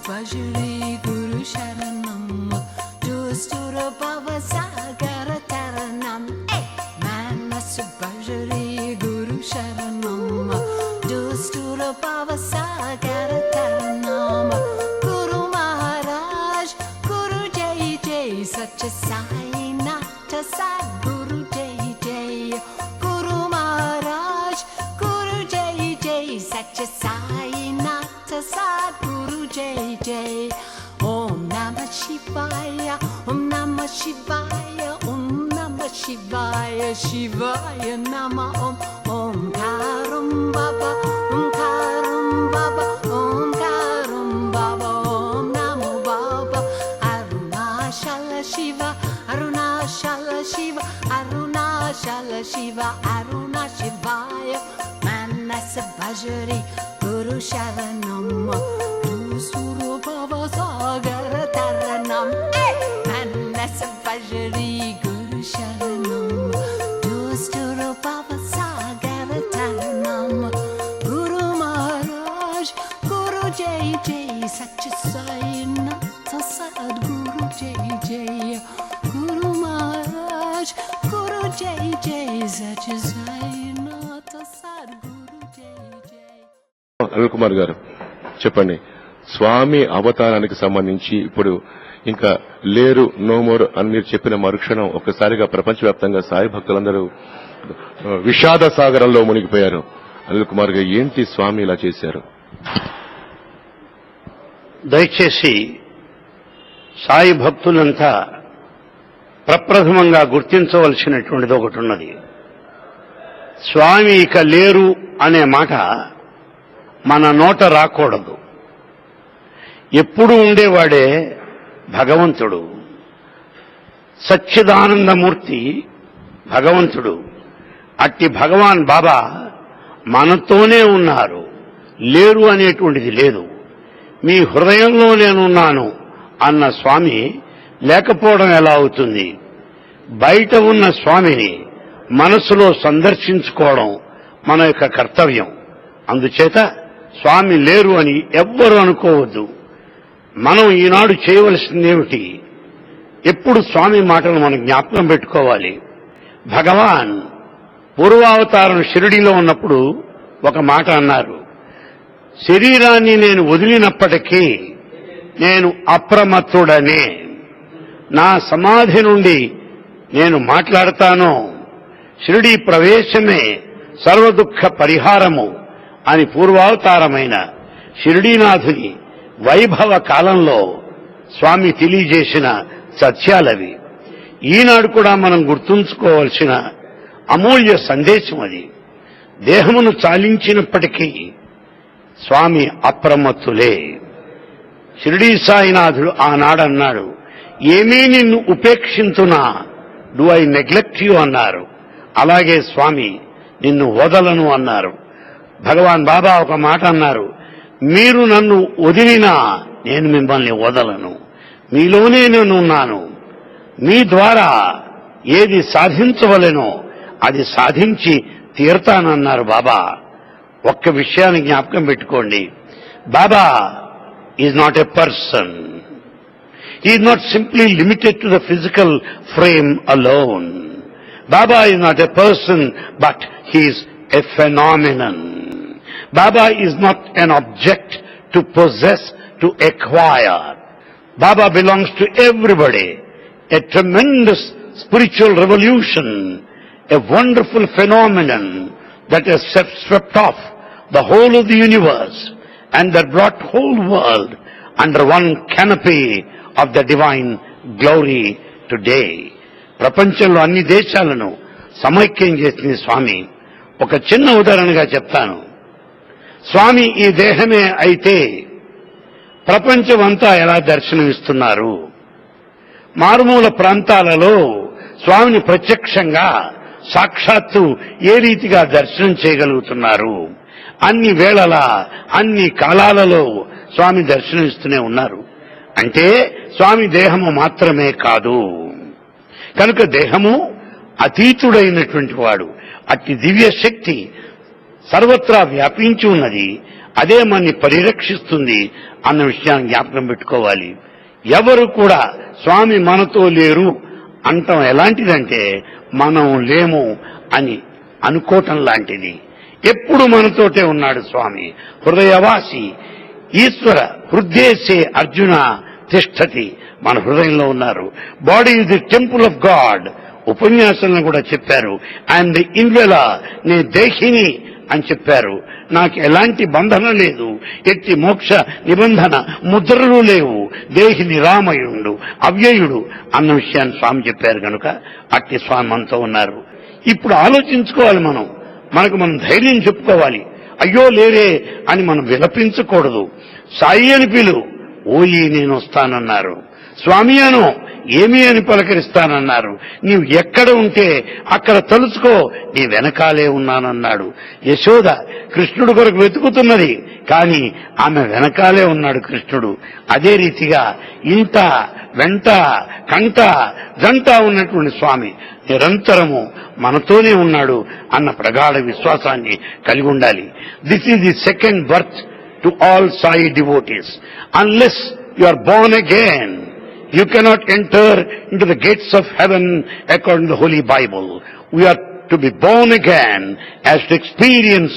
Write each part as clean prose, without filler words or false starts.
భజరి గురు శరణం దుస్తుర భవసాగర తరణం మానస భజరి గురు శరణం దుస్తుర భవసాగర తరణం గురు మహారాజ్ గురు జై జై సత్య సాయినాథ సద్గురు జై జై గురు మహారాజ్ గురు జై జై సత్య సాయినాథ సద్గురు జై జై ఓం నమః శివాయ ఓం నమః శివాయ ఓం నమః శివాయ శివాయ నమః ఓంకారం బాబా ఓంకారం బాబా ఓంకారం బాబా ఓం నమో బాబా అరుణాచల శివ అరుణాచల శివ అరుణాచల శివ అరుణ శివాయ మనస భజరి గురు శరణం దుస్తుర భవసాగర తరణం మనస భజరి గురు శరణం దుస్తుర భవసాగర తరణం గురు మహారాజ్ గురు జై జై సత్య సాయినాథ సద్గురు జై జై గురు మహారాజ్ గురు జై జై సత్య సాయినాథ సద్గురు జై జై. అనిల్ కుమార్ గారు చెప్పండి, స్వామి అవతారానికి సంబంధించి ఇప్పుడు ఇంకా లేరు నో మోర్ అని మీరు చెప్పిన మరుక్షణం ఒక్కసారిగా ప్రపంచవ్యాప్తంగా సాయి భక్తులందరూ విషాద సాగరంలో మునిగిపోయారు. అనిల్ కుమార్ గారు ఏంటి స్వామి ఇలా చేశారు? దయచేసి సాయి భక్తులంతా ప్రప్రథమంగా గుర్తించవలసినటువంటిది ఒకటి ఉన్నది. స్వామి ఇక లేరు అనే మాట మన నోట రాకూడదు. ఎప్పుడు ఉండేవాడే భగవంతుడు, సచ్చిదానందమూర్తి భగవంతుడు. అట్టి భగవాన్ బాబా మనతోనే ఉన్నారు, లేరు అనేటువంటిది లేదు. మీ హృదయంలో నేనున్నాను అన్న స్వామి లేకపోవడం ఎలా అవుతుంది? బయట ఉన్న స్వామిని మనసులో సందర్శించుకోవడం మన యొక్క కర్తవ్యం. అందుచేత స్వామి లేరు అని ఎవ్వరూ అనుకోవద్దు. మనం ఈనాడు చేయవలసిందేమిటి? ఎప్పుడు స్వామి మాటలు మనం జ్ఞాపకం పెట్టుకోవాలి. భగవాన్ పూర్వావతారం షిరిడీలో ఉన్నప్పుడు ఒక మాట అన్నారు, శరీరాన్ని నేను వదిలినప్పటికీ నేను అప్రమత్తుడనే, నా సమాధి నుండి నేను మాట్లాడతాను, షిరిడీ ప్రవేశమే సర్వదుఃఖ పరిహారము అని పూర్వావతారమైన షిరిడీనాథుని వైభవ కాలంలో స్వామి తెలియజేసిన సత్యాలవి. ఈనాడు కూడా మనం గుర్తుంచుకోవాల్సిన అమూల్య సందేశం అది. దేహమును చాలించినప్పటికీ స్వామి అప్రమత్తులే. షిరిడీ సాయినాథుడు ఆనాడన్నాడు, ఏమీ నిన్ను ఉపేక్షించునా, డూ ఐ నెగ్లెక్ట్ యూ అన్నారు. అలాగే స్వామి నిన్ను వదలను అన్నారు. భగవాన్ బాబా ఒక మాట అన్నారు, మీరు నన్ను వదిలినా నేను మిమ్మల్ని వదలను, మీలోనే నేనున్నాను, మీ ద్వారా ఏది సాధించవలెనో అది సాధించి తీరతానన్నారు బాబా. ఒక్క విషయాన్ని జ్ఞాపకం పెట్టుకోండి, Baba is not a person. He is not simply limited to the physical frame alone. Baba is not a person, but he is a phenomenon. Baba is not an object to possess, to acquire. Baba belongs to everybody. A tremendous spiritual revolution, a wonderful phenomenon that has swept off the whole of the universe and that brought whole world under one canopy of the divine glory today. ప్రపంచంలో అన్ని దేశాలను సమైక్యం చేసింది స్వామి. ఒక చిన్న ఉదాహరణగా చెప్తాను. స్వామి ఈ దేహమే అయితే ప్రపంచమంతా ఎలా దర్శనమిస్తున్నారు? మారుమూల ప్రాంతాలలో స్వామిని ప్రత్యక్షంగా సాక్షాత్తు ఏ రీతిగా దర్శనం చేయగలుగుతున్నారు? అన్ని వేళలా అన్ని కాలాలలో స్వామి దర్శనమిస్తూనే ఉన్నారు. అంటే స్వామి దేహము మాత్రమే కాదు. కనుక దేహము అతీతుడైనటువంటి వాడు. అట్టి దివ్య శక్తి సర్వత్రా వ్యాపించి ఉన్నది. అదే మనని పరిరక్షిస్తుంది అన్న విషయాన్ని జ్ఞాపకం పెట్టుకోవాలి. ఎవరు కూడా స్వామి మనతో లేరు అంటాం ఎలాంటిదంటే మనం లేము అని అనుకోవటం లాంటిది. ఎప్పుడు మనతోటే ఉన్నాడు స్వామి. హృదయవాసి ఈశ్వర హృదయేసే అర్జున తిష్టతి, మన హృదయంలో ఉన్నారు. Body is the temple of God ఉపన్యాసంలో కూడా చెప్పారు. ఐఎమ్ ది ఇన్వెలా, నే దేహిని అని చెప్పారు. నాకు ఎలాంటి బంధన లేదు, ఎట్టి మోక్ష నిబంధన ముద్రలు లేవు, దేహి నిరామయుడు అవ్యయుడు అన్న విషయాన్ని స్వామి చెప్పారు కనుక అట్టి స్వామి మనతో ఉన్నారు. ఇప్పుడు ఆలోచించుకోవాలి, మనకు మనం ధైర్యం చెప్పుకోవాలి. అయ్యో లేరే అని మనం విలపించకూడదు. సాయి అని పిలు, ఓయి నేను వస్తానన్నారు. స్వామి అను, ఏమి అని పలకరిస్తానన్నారు. నీవు ఎక్కడ ఉంటే అక్కడ తలుచుకో, నీ వెనకాలే ఉన్నానన్నాడు. యశోద కృష్ణుడు కొరకు వెతుకుతున్నది, కానీ ఆమె వెనకాలే ఉన్నాడు కృష్ణుడు. అదే రీతిగా ఇంట వెంట కంట జంట ఉన్నటువంటి స్వామి నిరంతరము మనతోనే ఉన్నాడు అన్న ప్రగాఢ విశ్వాసాన్ని కలిగి ఉండాలి. This is the second birth to all Sai devotees. Unless you are born again, you cannot enter into the gates of heaven according to the Holy Bible. We are to be born again as to experience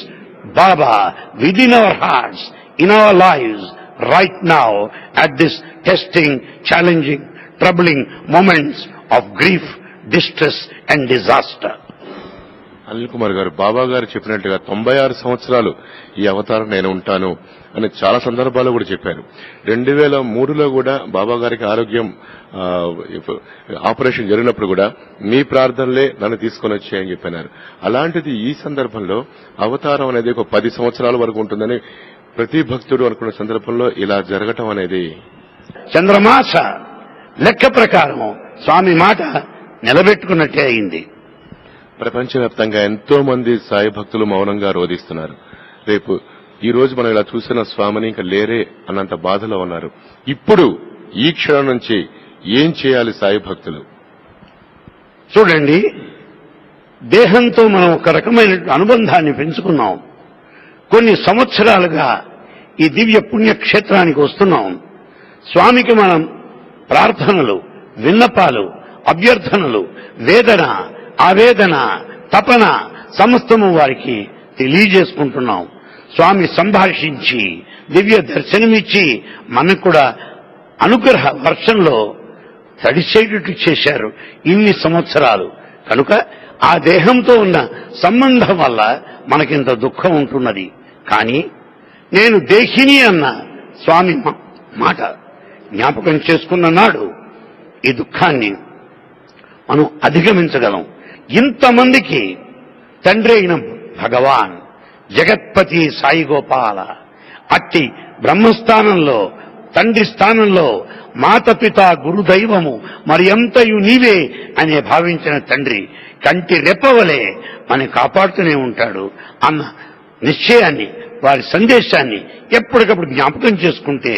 Baba within our hearts, in our lives, right now, at this testing, challenging, troubling moments of grief, distress and disaster. Anil Anil Kumar, బాబా గారు చెప్పినట్టుగా 96 సంవత్సరాలు ఈ అవతారం నేను ఉంటాను అని చాలా సందర్భాల్లో కూడా చెప్పారు. 2003లో కూడా బాబా గారికి ఆరోగ్యం ఆపరేషన్ జరిగినప్పుడు కూడా మీ ప్రార్థనలే నన్ను తీసుకొని వచ్చాయని చెప్పినారు. అలాంటిది ఈ సందర్భంలో అవతారం అనేది ఒక 10 సంవత్సరాల వరకు ఉంటుందని ప్రతి భక్తుడు అనుకున్న సందర్భంలో ఇలా జరగటం అనేది చంద్రమాస లెక్క ప్రకారం స్వామి మాట నిలబెట్టుకున్నట్టే అయింది. ప్రపంచవ్యాప్తంగా ఎంతో మంది సాయి భక్తులు మౌనంగా రోధిస్తున్నారు. రేపు ఈ రోజు మనం ఇలా చూసిన స్వామిని ఇంకా లేరే అన్నంత బాధలో ఉన్నారు. ఇప్పుడు ఈ క్షణం నుంచి ఏం చేయాలి సాయి భక్తులు? చూడండి, దేహంతో మనం ఒక రకమైన అనుబంధాన్ని పెంచుకున్నాం. కొన్ని సంవత్సరాలుగా ఈ దివ్య పుణ్యక్షేత్రానికి వస్తున్నాం. స్వామికి మనం ప్రార్థనలు, విన్నపాలు, అభ్యర్థనలు, వేదన, ఆవేదన, తపన సమస్తము వారికి తెలియజేసుకుంటున్నాం. స్వామి సంభాషించి దివ్య దర్శనమిచ్చి మనకు కూడా అనుగ్రహ వర్షంలో తడిసేటట్టు చేశారు ఇన్ని సంవత్సరాలు. కనుక ఆ దేహంతో ఉన్న సంబంధం వల్ల మనకింత దుఃఖం ఉంటున్నది. కానీ నేను దేహిని అన్న స్వామి మాట జ్ఞాపకం చేసుకున్న నాడు ఈ దుఃఖాన్ని మనం అధిగమించగలం. ఇంతమందికి తండ్రి అయిన భగవాన్ జగత్పతి సాయి గోపాల అట్టి బ్రహ్మస్థానంలో, తండ్రి స్థానంలో మాతపిత గురుదైవము మరి ఎంతయు నీవే అనే భావించిన తండ్రి కంటి రెప్పవలే మనం కాపాడుతూనే ఉంటాడు అన్న నిశ్చయాన్ని, వారి సందేశాన్ని ఎప్పటికప్పుడు జ్ఞాపకం చేసుకుంటే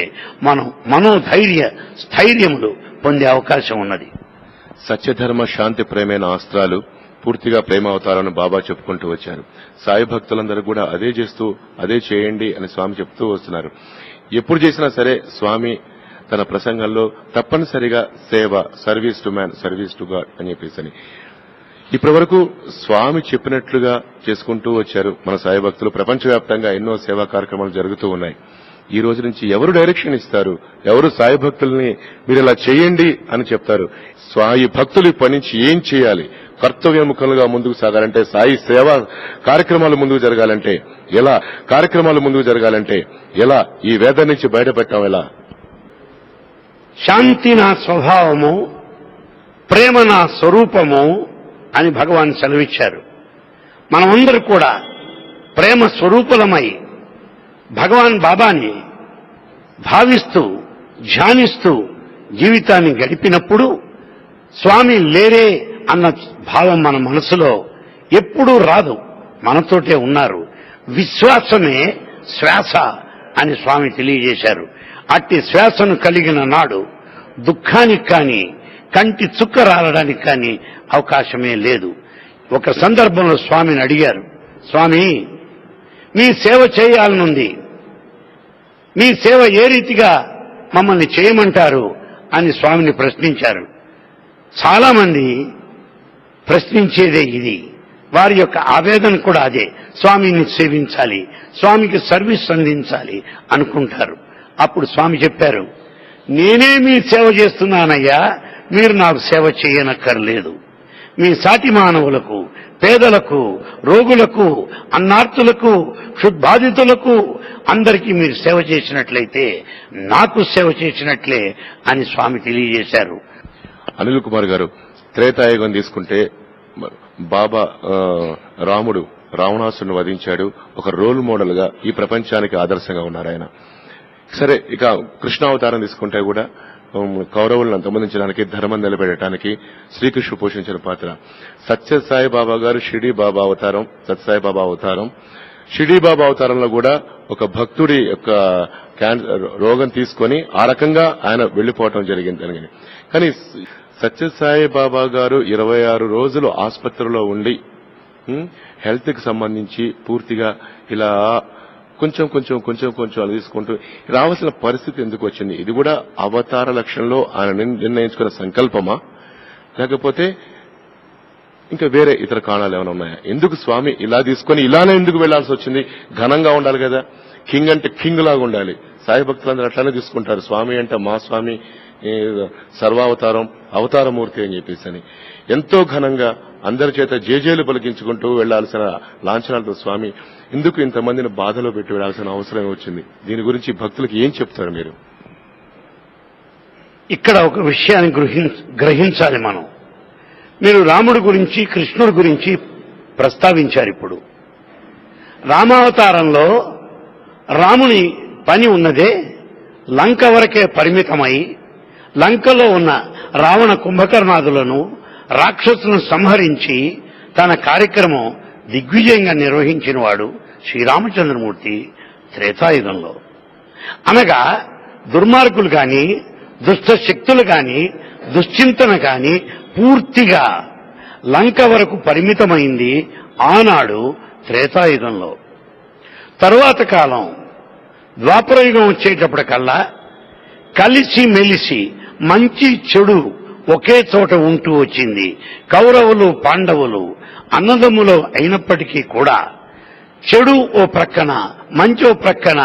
మనం మనోధైర్య స్థైర్యములు పొందే అవకాశం ఉన్నది. సత్యధర్మ శాంతి ప్రేమైన అస్త్రాలు పూర్తిగా ప్రేమ అవతారాన్ని బాబా చెప్పుకుంటూ వచ్చారు. సాయి భక్తులందరూ కూడా అదే చేస్తూ అదే చేయండి అని స్వామి చెప్తూ వస్తున్నారు. ఎప్పుడు చేసినా సరే స్వామి తన ప్రసంగంలో తప్పనిసరిగా సేవ, service to man, service to God అని చెప్పేసి ఇప్పటి వరకు స్వామి చెప్పినట్లుగా చేసుకుంటూ వచ్చారు మన సాయి భక్తులు. ప్రపంచవ్యాప్తంగా ఎన్నో సేవా కార్యక్రమాలు జరుగుతూ ఉన్నాయి. ఈ రోజు నుంచి ఎవరు డైరెక్షన్ ఇస్తారు? ఎవరు సాయి భక్తుల్ని మీరు ఇలా చేయండి అని చెప్తారు? సాయి భక్తులు ఇప్పటి నుంచి ఏం చేయాలి? కర్తవ్యముఖులుగా ముందుకు సాగాలంటే, సాయి సేవా కార్యక్రమాలు ముందుకు జరగాలంటే ఎలా? కార్యక్రమాలు ముందుకు జరగాలంటే ఎలా? ఈ వేదన నుంచి బయటపెట్టడం ఎలా? శాంతి నా స్వభావము, ప్రేమ నా స్వరూపము అని భగవాన్ సెలవిచ్చారు. మనమందరూ కూడా ప్రేమ స్వరూపులమై భగవాన్ బాబాని భావిస్తూ ధ్యానిస్తూ జీవితాన్ని గడిపినప్పుడు స్వామి లేరే అన్న భావం మన మనసులో ఎప్పుడూ రాదు. మనతోటే ఉన్నారు. విశ్వాసమే శ్వాస అని స్వామి తెలియజేశారు. అట్టి శ్వాసను కలిగిన నాడు దుఃఖానికి కానీ కంటి చుక్క రాలడానికి కానీ అవకాశమే లేదు. ఒక సందర్భంలో స్వామిని అడిగారు, స్వామి మీ సేవ చేయాలనుంది, మీ సేవ ఏ రీతిగా మమ్మల్ని చేయమంటారు అని స్వామిని ప్రశ్నించారు. చాలా మంది ప్రశ్నించేదే ఇది, వారి యొక్క ఆవేదన కూడా అదే. స్వామిని సేవించాలి, స్వామికి సర్వీస్ అందించాలి అనుకుంటారు. అప్పుడు స్వామి చెప్పారు, నేనే మీ సేవ చేస్తున్నానయ్యా, మీరు నాకు సేవ చేయనక్కర్లేదు. మీ సాటి మానవులకు, పేదలకు, రోగులకు, అన్నార్తులకు, క్షుద్బాధితులకు అందరికీ మీరు సేవ చేసినట్లయితే నాకు సేవ చేసినట్లే అని స్వామి తెలియజేశారు. అనిల్ కుమార్ గారు, త్రేతాయుగం తీసుకుంటే బాబా రాముడు రావణాసురుని వధించాడు. ఒక రోల్ మోడల్ గా ఈ ప్రపంచానికి ఆదర్శంగా ఉన్నారు ఆయన. సరే, ఇక కృష్ణావతారం తీసుకుంటే కూడా కౌరవులను అంతమొందించడానికి, ధర్మం నిలబెట్టడానికి శ్రీకృష్ణుడు పోషించిన పాత్ర. సత్యసాయి బాబా గారు షిరిడీ బాబా అవతారం, సత్యసాయి బాబా అవతారం. షిరిడీ బాబా అవతారంలో కూడా ఒక భక్తుడి యొక్క రోగం తీసుకొని ఆ రకంగా ఆయన వెళ్లిపోవటం జరిగింది. కానీ సత్యసాయి బాబా గారు 26 రోజులు ఆసుపత్రిలో ఉండి హెల్త్ కి సంబంధించి పూర్తిగా ఇలా కొంచెం అలా తీసుకుంటూ రావాల్సిన పరిస్థితి ఎందుకు వచ్చింది? ఇది కూడా అవతార లక్ష్యంలో ఆయన నిర్ణయించుకున్న సంకల్పమా, లేకపోతే ఇంకా వేరే ఇతర కారణాలు ఏమైనా ఉన్నాయా? ఎందుకు స్వామి ఇలా తీసుకొని ఇలానే ఎందుకు వెళ్లాల్సి వచ్చింది? ఘనంగా ఉండాలి కదా, కింగ్ అంటే కింగ్ లాగా ఉండాలి. సాయి భక్తులందరూ అట్లానే తీసుకుంటారు, స్వామి అంటే మా స్వామి సర్వావతారం, అవతారమూర్తి అని చెప్పేసి ఎంతో ఘనంగా అందరి చేత జేజేలు పలికించుకుంటూ వెళ్లాల్సిన లాంఛనాలతో స్వామి ఎందుకు ఇంతమందిని బాధలో పెట్టి వెళ్లాల్సిన అవసరం వచ్చింది? దీని గురించి భక్తులకు ఏం చెప్తారు మీరు? ఇక్కడ ఒక విషయాన్ని గ్రహించాలి మనం. మీరు రాముడి గురించి, కృష్ణుడి గురించి ప్రస్తావించారు. ఇప్పుడు రామావతారంలో రాముని పని ఉన్నదే లంక వరకే పరిమితమై లంకలో ఉన్న రావణ కుంభకర్ణాదులను, రాక్షసులను సంహరించి తన కార్యక్రమం దిగ్విజయంగా నిర్వహించినవాడు శ్రీరామచంద్రమూర్తి త్రేతాయుగంలో. అనగా దుర్మార్గులు గాని, దుష్ట శక్తులు గాని, దుశ్చింతన గాని పూర్తిగా లంక వరకు పరిమితమైంది ఆనాడు త్రేతాయుగంలో. తరువాత కాలం ద్వాపరయుగం వచ్చేటప్పటికల్లా కలిసి మెలిసి మంచి చెడు ఒకే చోట ఉంటూ వచ్చింది. కౌరవులు, పాండవులు అన్నదమ్ములు అయినప్పటికీ కూడా చెడు ఓ ప్రక్కన, మంచి ఓ ప్రక్కన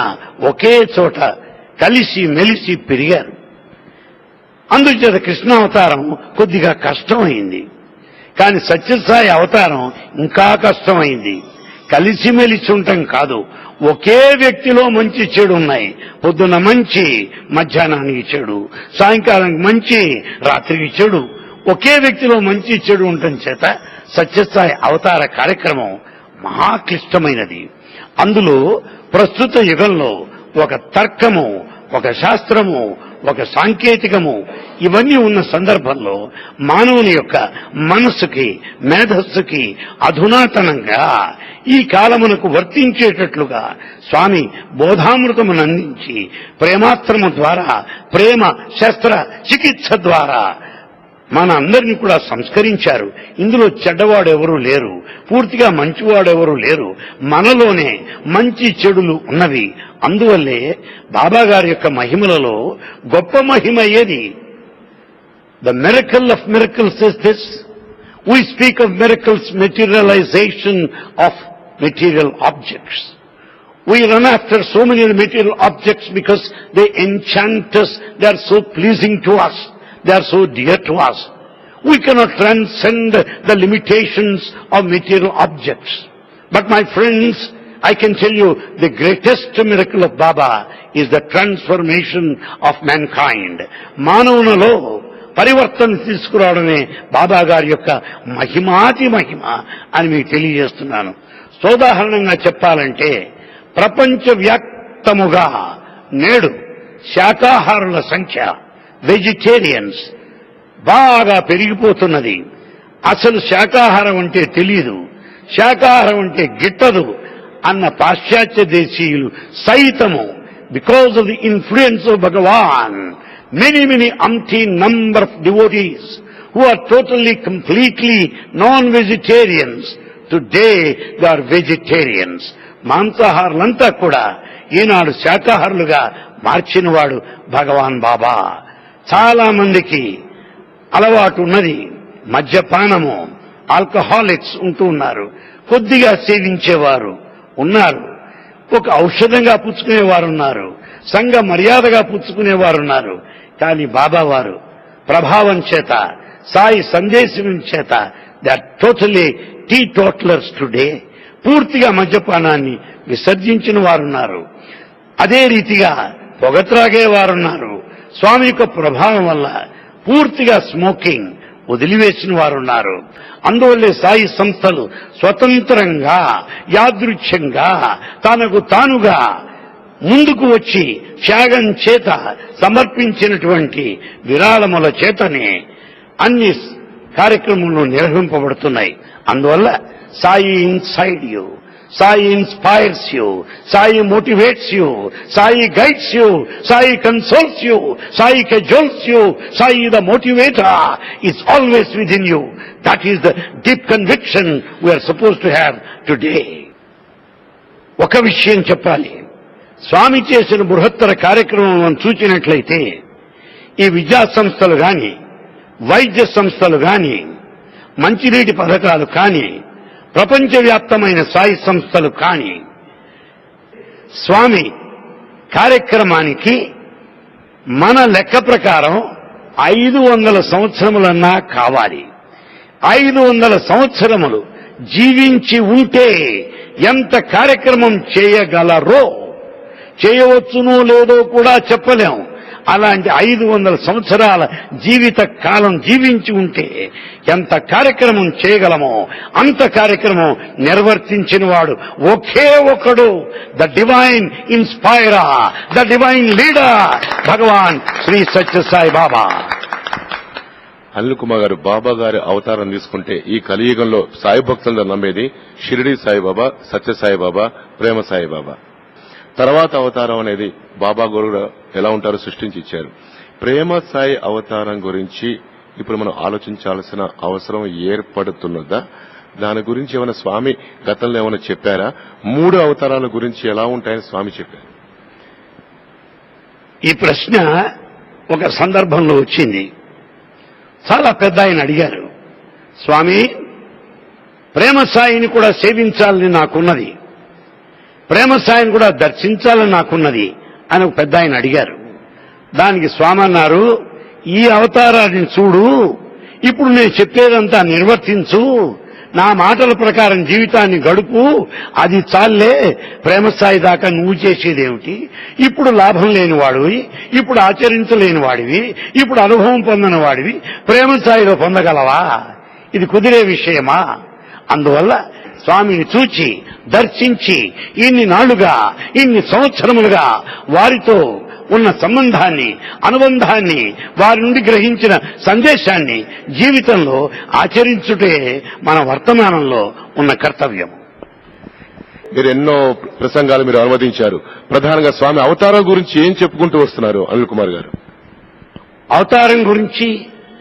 ఒకే చోట కలిసి మెలిసి పెరిగారు. అందుచేత కృష్ణావతారం కొద్దిగా కష్టమైంది. కానీ సత్యసాయి అవతారం ఇంకా కష్టమైంది. కలిసిమెలిసి ఉండటం కాదు, ఒకే వ్యక్తిలో మంచి చెడు ఉన్నాయి. పొద్దున్న మంచి, మధ్యాహ్నానికి చెడు, సాయంకాలానికి మంచి, రాత్రికి చెడు. ఒకే వ్యక్తిలో మంచి చెడు ఉండటం చేత సత్యసాయి అవతార కార్యక్రమం మహాక్లిష్టమైనది. అందులో ప్రస్తుత యుగంలో ఒక తర్కము, ఒక శాస్త్రము, ఒక సాంకేతికము ఇవన్నీ ఉన్న సందర్భంలో మానవుని యొక్క మనస్సుకి, మేధస్సుకి అధునాతనంగా ఈ కాలమునకు వర్తించేటట్లుగా స్వామి బోధామృతమును అందించి ప్రేమాస్త్రము ద్వారా, ప్రేమ శస్త్ర చికిత్స ద్వారా మన అందరినీ కూడా సంస్కరించారు. ఇందులో చెడ్డవాడెవరూ లేరు, పూర్తిగా మంచివాడెవరూ లేరు. మనలోనే మంచి చెడులు ఉన్నవి. అందువల్లే బాబా గారి యొక్క మహిమలలో గొప్ప మహిమ ఏది? The miracle of miracles is this. We speak of miracles, materialization of material objects. We run after so many material objects because they enchant us, they are so pleasing to us, they are so dear to us. We cannot transcend the limitations of material objects. But my friends, I can tell you the greatest miracle of Baba is the transformation of mankind. మానవునిలో పరివర్తన తీసుకురావడమే బాబా గారి యొక్క మహిమాతి మహిమ అని మీకు తెలియజేస్తున్నాను. సోదాహరణంగా చెప్పాలంటే ప్రపంచవ్యాప్తముగా నేడు శాకాహారుల సంఖ్య, వెజిటేరియన్స్ బాగా పెరిగిపోతున్నది. అసలు శాకాహారం అంటే తెలియదు, శాకాహారం అంటే గిట్టదు అన్న పాశ్చాత్య దేశీయులు సైతము because of the influence of Bhagavan, many umpteen number of devotees who are totally, completely non-vegetarians, today they are vegetarians. మాంసాహారులంతా కూడా ఈనాడు శాకాహారులుగా మార్చినవాడు భగవాన్ బాబా. చాలా మందికి అలవాటు ఉన్నది మద్యపానము, ఆల్కహాలిక్స్ ఉంటూ ఉన్నారు. కొద్దిగా సేవించేవారు ఉన్నారు, ఒక ఔషధంగా పుచ్చుకునేవారున్నారు, సంఘ మర్యాదగా పుచ్చుకునేవారున్నారు. కానీ బాబా వారు ప్రభావం చేత, సాయి సందేశం చేత they are totally teetotallers today. పూర్తిగా మద్యపానాన్ని విసర్జించిన వారున్నారు. అదే రీతిగా పొగ త్రాగే వారున్నారు. స్వామి యొక్క ప్రభావం వల్ల పూర్తిగా స్మోకింగ్ వదిలివేసిన వారున్నారు. అందువల్లే సాయి సంస్థలు స్వతంత్రంగా, యాదృచ్ఛ్యంగా, తనకు తానుగా ముందుకు వచ్చి త్యాగం చేత సమర్పించినటువంటి విరాళముల చేతనే అన్ని కార్యక్రమాలు నిర్వహింపబడుతున్నాయి. అందువల్ల Sai inside you, Sai inspires you, Sai motivates you, Sai guides you, Sai consoles you, Sai cajoles you, Sai the motivator is always within you. That is the deep conviction we are supposed to have today. ఒక విషయం చెప్పాలి, స్వామి చేసిన బృహత్తర కార్యక్రమం మనం చూచినట్లయితే ఈ విద్యా సంస్థలు కానీ, వైద్య సంస్థలు కానీ, మంచినీటి పథకాలు కానీ, ప్రపంచవ్యాప్తమైన సాయి సంస్థలు కానీ స్వామి కార్యక్రమానికి మన లెక్క ప్రకారం 500 సంవత్సరములన్నా కావాలి. 500 సంవత్సరములు జీవించి ఉంటే ఎంత కార్యక్రమం చేయగలరో, చేయవచ్చునో లేదో కూడా చెప్పలేం. అలాంటి 500 సంవత్సరాల జీవిత కాలం జీవించి ఉంటే ఎంత కార్యక్రమం చేయగలమో అంత కార్యక్రమం నిర్వర్తించిన వాడు ఒకే ఒకడు, the divine inspirer, the divine leader, Bhagawan Sri Sathya Sai. అనిల్ కుమార్ గారు, బాబా గారి అవతారం తీసుకుంటే ఈ కలియుగంలో సాయి భక్తులందరూ నమ్మేది షిరిడి సాయిబాబా, సత్యసాయిబాబా, ప్రేమ సాయిబాబా. తర్వాత అవతారం అనేది బాబా గారు ఎలా ఉంటారో సృష్టించి ఇచ్చారు. ప్రేమ సాయి అవతారం గురించి ఇప్పుడు మనం ఆలోచించాల్సిన అవసరం ఏర్పడుతున్నదా? దాని గురించి ఏమైనా స్వామి గతంలో ఏమైనా చెప్పారా? 3 అవతారాల గురించి ఎలా ఉంటాయని స్వామి చెప్పారు. ఈ ప్రశ్న ఒక సందర్భంలో వచ్చింది. చాలా పెద్ద ఆయన అడిగారు, స్వామి ప్రేమ సాయిని కూడా సేవించాలని నాకున్నది, ప్రేమ సాయిని కూడా దర్శించాలని నాకున్నది అని ఒక పెద్ద ఆయన అడిగారు. దానికి స్వామి అన్నారు, ఈ అవతారాన్ని చూడు, ఇప్పుడు నేను చెప్పేదంతా నిర్వర్తించు, నా మాటల ప్రకారం జీవితాన్ని గడుపు, అది చాలే. ప్రేమ స్థాయి దాకా నువ్వు చేసేదేమిటి? ఇప్పుడు లాభం లేని వాడివి, ఇప్పుడు ఆచరించలేని వాడివి, ఇప్పుడు అనుభవం పొందిన వాడివి ప్రేమ స్థాయిలో పొందగలవా? ఇది కుదిరే విషయమా? అందువల్ల స్వామిని చూచి దర్శించి ఇన్ని నాళ్లుగా, ఇన్ని సంవత్సరములుగా వారితో ఉన్న సంబంధాన్ని, అనుబంధాన్ని, వారి నుండి గ్రహించిన సందేశాన్ని జీవితంలో ఆచరించుటే మన వర్తమానంలో ఉన్న కర్తవ్యం. మీరు ఎన్నో ప్రసంగాలు మీరు అనువదించారు. ప్రధానంగా స్వామి అవతారం గురించి ఏం చెప్పుకుంటూ వస్తున్నారు అనిల్ కుమార్ గారు? అవతారం గురించి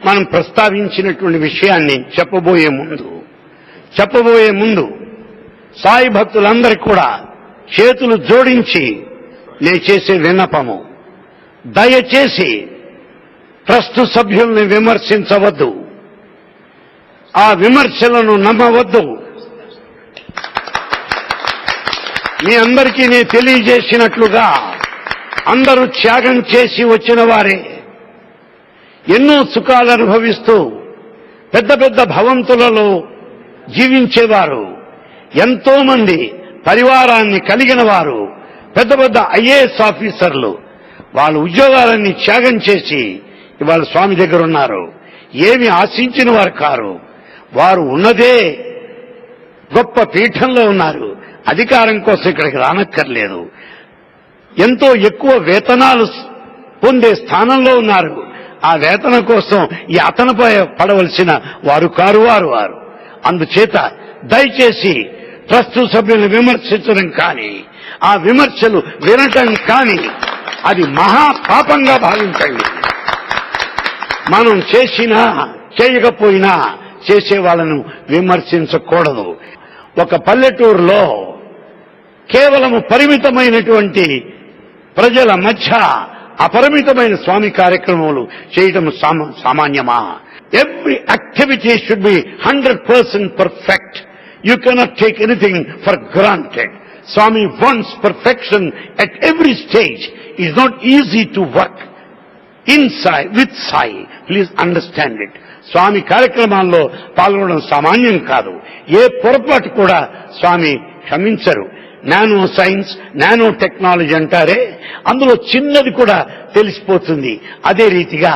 మనం ప్రస్తావించినటువంటి విషయాన్ని చెప్పబోయే ముందు సాయి భక్తులందరికీ కూడా చేతులు జోడించి నే చేసే విన్నపము, దయచేసి ట్రస్ట్ సభ్యుల్ని విమర్శించవద్దు, ఆ విమర్శలను నమ్మవద్దు. మీ అందరికీ నేను తెలియజేసినట్లుగా అందరూ త్యాగం చేసి వచ్చిన వారే, ఎన్నో సుఖాలు అనుభవిస్తూ పెద్ద పెద్ద భవంతులలో జీవించేవారు, ఎంతో మంది పరివారాన్ని కలిగిన వారు, పెద్ద పెద్ద ఐఏఎస్ ఆఫీసర్లు వాళ్ళ ఉద్యోగాలన్నీ త్యాగం చేసి ఇవాళ స్వామి దగ్గర ఉన్నారు. ఏమి ఆశించిన వారు కారు, వారు ఉన్నదే గొప్ప పీఠంలో ఉన్నారు. అధికారం కోసం ఇక్కడికి రానక్కర్లేదు. ఎంతో ఎక్కువ వేతనాలు పొందే స్థానంలో ఉన్నారు. ఆ వేతనం కోసం ఈ అతనిపై పడవలసిన వారు కారు వారు. అందుచేత దయచేసి ట్రస్ట్ సభ్యులను విమర్శించడం కానీ, ఆ విమర్శలు వినటం కానీ అది మహాపాపంగా భావించండి. మనం చేసినా చేయకపోయినా చేసే వాళ్ళను విమర్శించకూడదు. ఒక పల్లెటూరులో కేవలము పరిమితమైనటువంటి ప్రజల మధ్య అపరిమితమైన స్వామి కార్యక్రమాలు చేయటం సామాన్యమా? Every activity should be 100% perfect. You cannot take anything for granted. Swami wants perfection at every stage. It is not easy to work inside with Sai. Please understand it. స్వామి కార్యక్రమాల్లో పాల్గొనడం సామాన్యం కాదు. ఏ పొరపాటు కూడా స్వామి క్షమించరు. నానో సైన్స్, నానో టెక్నాలజీ అంటారే, అందులో చిన్నది కూడా తెలిసిపోతుంది. అదే రీతిగా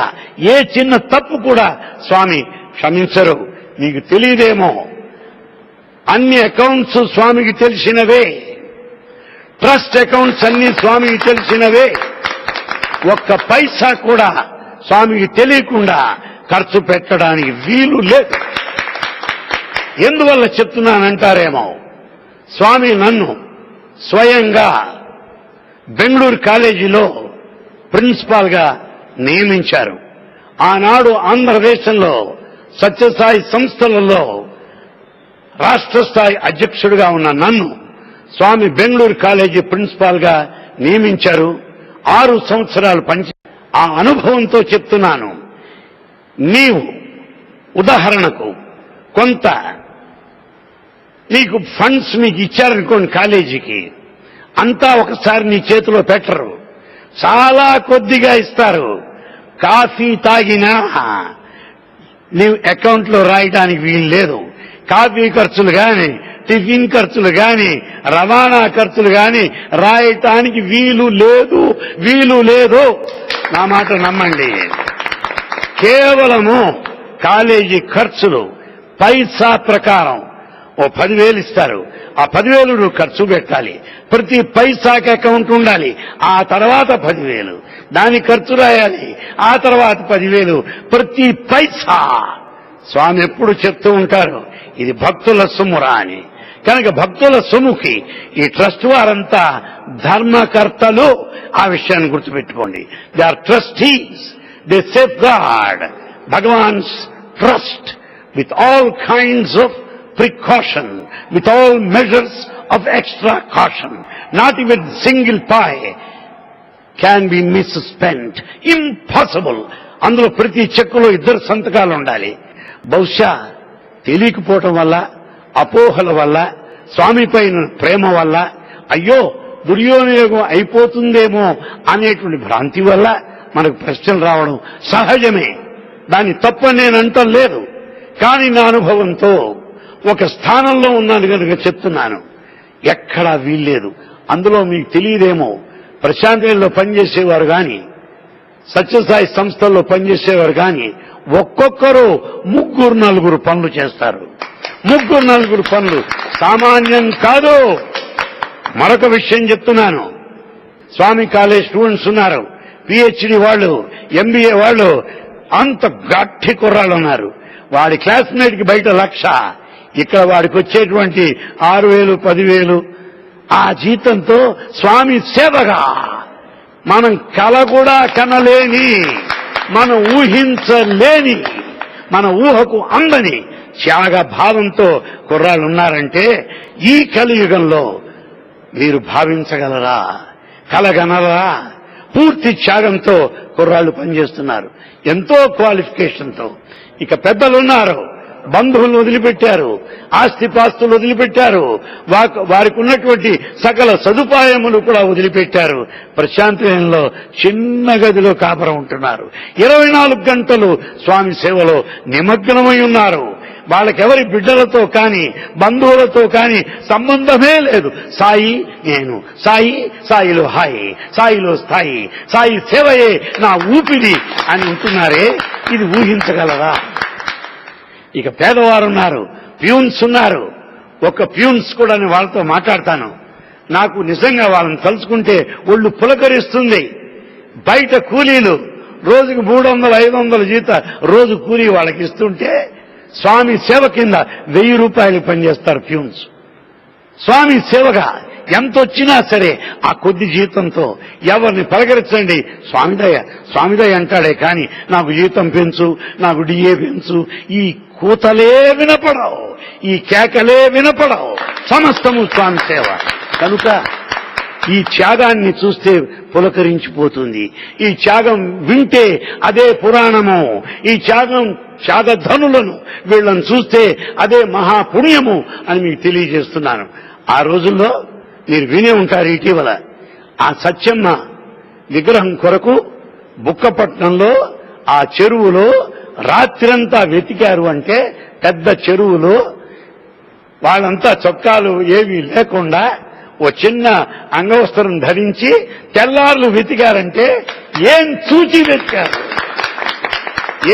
ఏ చిన్న తప్పు కూడా స్వామి క్షమించరు. మీకు తెలియదేమో, అన్ని అకౌంట్స్ స్వామికి తెలిసినవే, ట్రస్ట్ అకౌంట్స్ అన్ని స్వామికి తెలిసినవే. ఒక్క పైసా కూడా స్వామికి తెలియకుండా ఖర్చు పెట్టడానికి వీలు లేదు. ఎందువల్ల చెప్తున్నానంటారేమో, స్వామి నన్ను స్వయంగా బెంగళూరు కాలేజీలో ప్రిన్సిపాల్ గా నియమించారు. ఆనాడు ఆంధ్రదేశంలో సత్యసాయి సంస్థలలో రాష్ట్ర స్థాయి అధ్యక్షుడిగా ఉన్న నన్ను స్వామి బెంగళూరు కాలేజీ ప్రిన్సిపాల్ గా నియమించారు. 6 సంవత్సరాలు ఆ అనుభవంతో చెప్తున్నాను. నీవు ఉదాహరణకు కొంత నీకు ఫండ్స్ మీకు ఇచ్చారనుకోండి కాలేజీకి, అంతా ఒకసారి నీ చేతిలో పెట్టరు, చాలా కొద్దిగా ఇస్తారు. కాఫీ తాగినా నీవు అకౌంట్లో రాయడానికి వీలు లేదు. కాఫీ ఖర్చులు గాని, టిఫిన్ ఖర్చులు గాని, రవాణా ఖర్చులు గాని రాయటానికి వీలు లేదు. నా మాట నమ్మండి. కేవలము కాలేజీ ఖర్చులు పైసా ప్రకారం ఓ 10,000 ఇస్తారు. ఆ 10,000 నువ్వు ఖర్చు పెట్టాలి. ప్రతి పైసాకి అకౌంట్ ఉండాలి. ఆ తర్వాత 10,000 దాని ఖర్చు రాయాలి. ఆ తర్వాత 10,000 ప్రతి పైసా. స్వామి ఎప్పుడు చెప్తూ ఉంటారు, ఇది భక్తుల సొమ్మురా అని. కనుక భక్తుల సొమ్ముకి ఈ ట్రస్ట్ వారంతా ధర్మకర్తలు. ఆ విషయాన్ని గుర్తుపెట్టుకోండి. They are trustees. They safeguard Bhagavan's trust with all kinds of precaution, with all measures of extra caution. Not even single pie can be misspent. Impossible. అందులో ప్రతి చెక్కులో 2 సంతకాలు ఉండాలి. బహుశా తెలియకపోవటం వల్ల, అపోహల వల్ల, స్వామిపైన ప్రేమ వల్ల, అయ్యో దుర్యోగం అయిపోతుందేమో అనేటువంటి భ్రాంతి వల్ల మనకు ప్రశ్నలు రావడం సహజమే. దాన్ని తప్పని నేను అంటం లేదు. కానీ నా అనుభవంతో ఒక స్థానంలో ఉన్నాను కనుక చెప్తున్నాను. ఎక్కడా వీల్లేదు. అందులో మీకు తెలియదేమో, ప్రశాంతిలో పనిచేసేవారు కానీ, సత్యసాయి సంస్థల్లో పనిచేసేవారు కానీ ఒక్కొక్కరు 3-4 పనులు చేస్తారు. 3-4 పనులు సామాన్యం కాదు. మరొక విషయం చెప్తున్నాను. స్వామి కాలేజ్ స్టూడెంట్స్ ఉన్నారు, పిహెచ్డి వాళ్ళు, ఎంబీఏ వాళ్ళు, అంత గట్టి కుర్రాళ్ళు ఉన్నారు. వాడి క్లాస్మేట్కి బయట 1,00,000, ఇక్కడ వాడికి వచ్చేటువంటి 6,000, 10,000. ఆ జీతంతో స్వామి సేవగా మనం కల కూడా కనలేని, మనం ఊహించలేని, మన ఊహకు అందని త్యాగ భావంతో కుర్రాళ్ళు ఉన్నారంటే ఈ కలియుగంలో మీరు భావించగలరా, కలగనరా? పూర్తి త్యాగంతో కుర్రాళ్ళు పనిచేస్తున్నారు, ఎంతో క్వాలిఫికేషన్తో. ఇక పెద్దలున్నారు, బంధువులు వదిలిపెట్టారు, ఆస్తిపాస్తులు వదిలిపెట్టారు, వారికి ఉన్నటువంటి సకల సదుపాయములు కూడా వదిలిపెట్టారు. ప్రశాంతిలో చిన్న గదిలో కాపురం ఉంటున్నారు. 24 గంటలు స్వామి సేవలో నిమగ్నమై ఉన్నారు. వాళ్ళకెవరి బిడ్డలతో కానీ, బంధువులతో కానీ సంబంధమే లేదు. సాయి నేను, సాయి, సాయిలో హాయి, సాయిలో స్థాయి, సాయి సేవయే నా ఊపిరి అని ఉంటున్నారే. ఇది ఊహించగలరా? ఇక పేదవారున్నారు, ప్యూన్స్ ఉన్నారు. ఒక ప్యూన్స్ కూడా నేను వాళ్ళతో మాట్లాడతాను. నాకు నిజంగా వాళ్ళని తలుచుకుంటే ఒళ్ళు పులకరిస్తుంది. బయట కూలీలు రోజుకు 300, 500 జీత రోజు కూలీ వాళ్ళకి ఇస్తుంటే స్వామి సేవ కింద 1000 రూపాయలు పనిచేస్తారు ప్యూన్స్. స్వామి సేవగా ఎంత వచ్చినా సరే ఆ కొద్ది జీతంతో ఎవరిని పలకరించండి, స్వామిదయ స్వామిదయ అంటాడే కానీ నాకు జీతం పెంచు, నాకు డిఏ పెంచు, ఈ కూతలే వినపడవు, ఈ కేకలే వినపడవు. సమస్తము స్వామి సేవ. కనుక ఈ త్యాగాన్ని చూస్తే పులకరించిపోతుంది. ఈ త్యాగం వింటే అదే పురాణము. ఈ త్యాగధనులను వీళ్ళని చూస్తే అదే మహాపుణ్యము అని మీకు తెలియజేస్తున్నాను. ఆ రోజుల్లో మీరు వినే ఉంటారు, ఇటీవల ఆ సత్యమ్మ విగ్రహం కొరకు బుక్కపట్నంలో ఆ చెరువులో రాత్రంతా వెతికారు. అంటే పెద్ద చెరువులో వాళ్ళంతా చొక్కాలు ఏవి లేకుండా ఓ చిన్న అంగవస్త్రం ధరించి తెల్లార్లు వెతికారంటే ఏం చూచి వెతికారు,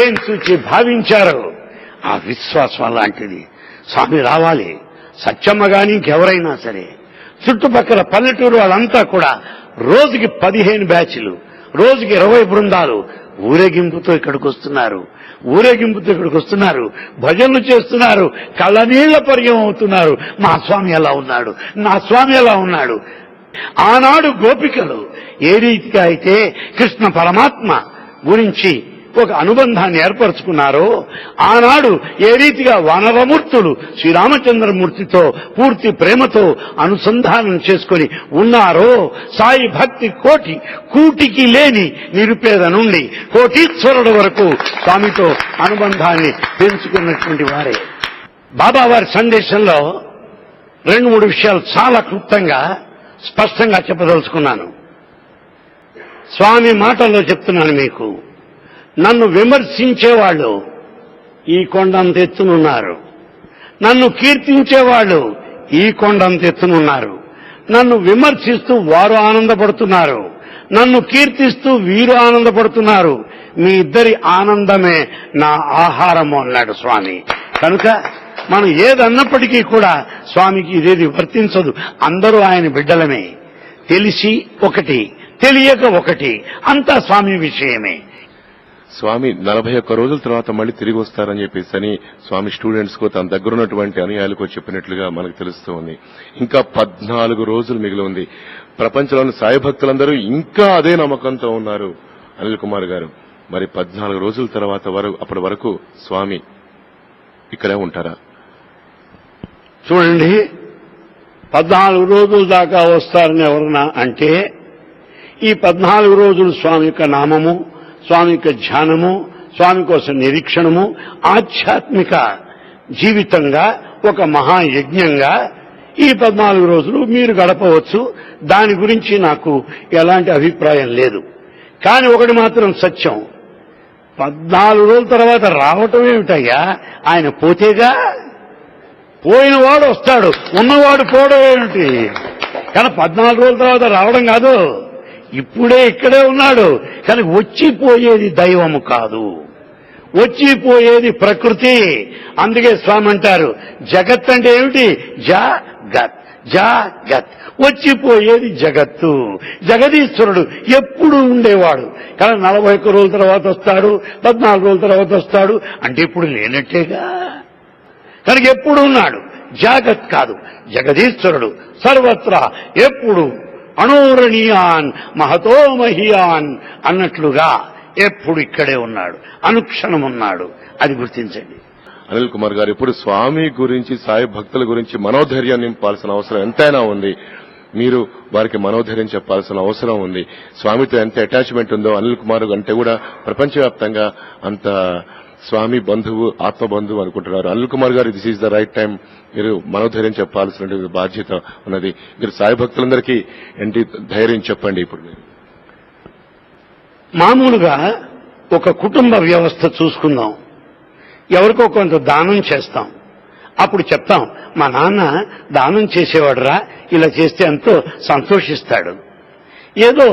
ఏం చూచి భావించారు. ఆ విశ్వాసం అలాంటిది. స్వామి రావాలి, సత్యమ్మ గాని ఇంకెవరైనా సరే. చుట్టుపక్కల పల్లెటూరు వాళ్ళంతా కూడా రోజుకి 15 బ్యాచ్లు, రోజుకి 20 బృందాలు ఊరేగింపుతో ఇక్కడికి వస్తున్నారు. భజనలు చేస్తున్నారు, కళ్ళనీళ్ల పర్యం అవుతున్నారు. మా స్వామి ఎలా ఉన్నాడు, నా స్వామి ఎలా ఉన్నాడు. ఆనాడు గోపికలు ఏ రీతిగా అయితే కృష్ణ పరమాత్మ గురించి ఒక అనుబంధాన్ని ఏర్పరచుకున్నారో, ఆనాడు ఏ రీతిగా వానరమూర్తులు శ్రీరామచంద్రమూర్తితో పూర్తి ప్రేమతో అనుసంధానం చేసుకుని ఉన్నారో, సాయి భక్తి కూటికి లేని నిరుపేద నుండి కోటీశ్వరుడు వరకు స్వామితో అనుబంధాన్ని పెంచుకున్నటువంటి వారే. బాబా వారి సందేశంలో 2-3 విషయాలు చాలా క్లుప్తంగా స్పష్టంగా చెప్పదలుచుకున్నాను. స్వామి మాటల్లో చెప్తున్నాను మీకు. నన్ను విమర్శించేవాళ్ళు ఈ కొండంత ఎత్తునున్నారు, నన్ను కీర్తించేవాళ్ళు ఈ కొండంత ఎత్తునున్నారు. నన్ను విమర్శిస్తూ వారు ఆనందపడుతున్నారు, నన్ను కీర్తిస్తూ వీరు ఆనందపడుతున్నారు. మీ ఇద్దరి ఆనందమే నా ఆహారము అన్నాడు స్వామి. కనుక మనం ఏదన్నప్పటికీ కూడా స్వామికి ఇదేది వర్తించదు. అందరూ ఆయన బిడ్డలమే. తెలిసి ఒకటి, తెలియక ఒకటి, అంతా స్వామి విషయమే. స్వామి 41 రోజుల తర్వాత మళ్ళీ తిరిగి వస్తారని చెప్పేసి స్వామి స్టూడెంట్స్ కు తన దగ్గర ఉన్నటువంటి అనుయాయులకు చెప్పినట్లుగా మనకు తెలుస్తూ ఉంది. ఇంకా 14 రోజులు మిగిలి ఉంది. ప్రపంచంలోని సాయి భక్తులందరూ ఇంకా అదే నమ్మకంతో ఉన్నారు. అనిల్ కుమార్ గారు, మరి 14 రోజుల తర్వాత అప్పటి వరకు స్వామి ఇక్కడే ఉంటారా? చూడండి, 14 రోజుల దాకా వస్తారని ఎవరన్నా అంటే ఈ 14 రోజులు స్వామి యొక్క నామము, స్వామి యొక్క ధ్యానము, స్వామి కోసం నిరీక్షణము, ఆధ్యాత్మిక జీవితంగా ఒక మహాయజ్ఞంగా ఈ 14 రోజులు మీరు గడపవచ్చు. దాని గురించి నాకు ఎలాంటి అభిప్రాయం లేదు. కానీ ఒకటి మాత్రం సత్యం, 14 రోజుల తర్వాత రావటం ఏమిటయ్యా? ఆయన పోతేగా. పోయినవాడు వస్తాడు, ఉన్నవాడు పోవడం ఏమిటి? కానీ 14 రోజుల తర్వాత రావడం కాదు. ఇప్పుడే ఇక్కడే ఉన్నాడు. కానీ వచ్చిపోయేది దైవము కాదు, వచ్చిపోయేది ప్రకృతి. అందుకే స్వామి అంటారు, జగత్ అంటే ఏమిటి? జగత్, జగత్. వచ్చిపోయేది జగత్తు. జగదీశ్వరుడు ఎప్పుడు ఉండేవాడు. కానీ 41 రోజుల తర్వాత వస్తాడు, 14 రోజుల తర్వాత వస్తాడు అంటే ఇప్పుడు లేనట్టేగా. కనుక ఎప్పుడు ఉన్నాడు, జగత్ కాదు, జగదీశ్వరుడు సర్వత్రా ఎప్పుడు అణోరణీయాన్ మహతో మహియాన్ అన్నట్లుగా ఎప్పుడు ఇక్కడే ఉన్నాడు, అనుక్షణం ఉన్నాడు. అది గుర్తించండి. అనిల్ కుమార్ గారు, ఇప్పుడు స్వామి గురించి, సాయి భక్తుల గురించి మనోధైర్యం నింపాల్సిన అవసరం ఎంతైనా ఉంది. మీరు వారికి మనోధైర్యం చెప్పాల్సిన అవసరం ఉంది. స్వామితో ఎంత అటాచ్మెంట్ ఉందో అనిల్ కుమార్ అంటే కూడా ప్రపంచవ్యాప్తంగా అంత స్వామి బంధువు, ఆత్మబంధువు అనుకుంటున్నారు. అనిల్ కుమార్ గారు, this is the right time. మీరు మనోధైర్యం చెప్పాల్సిన బాధ్యత ఉన్నది. మీరు సాయి భక్తులందరికీ ఏంటి ధైర్యం చెప్పండి. ఇప్పుడు మామూలుగా ఒక కుటుంబ వ్యవస్థ చూసుకుందాం. ఎవరికో కొంత దానం చేస్తాం, అప్పుడు చెప్తాం, మా నాన్న దానం చేసేవాడురా, ఇలా చేస్తే ఎంతో సంతోషిస్తాడు. ఏదో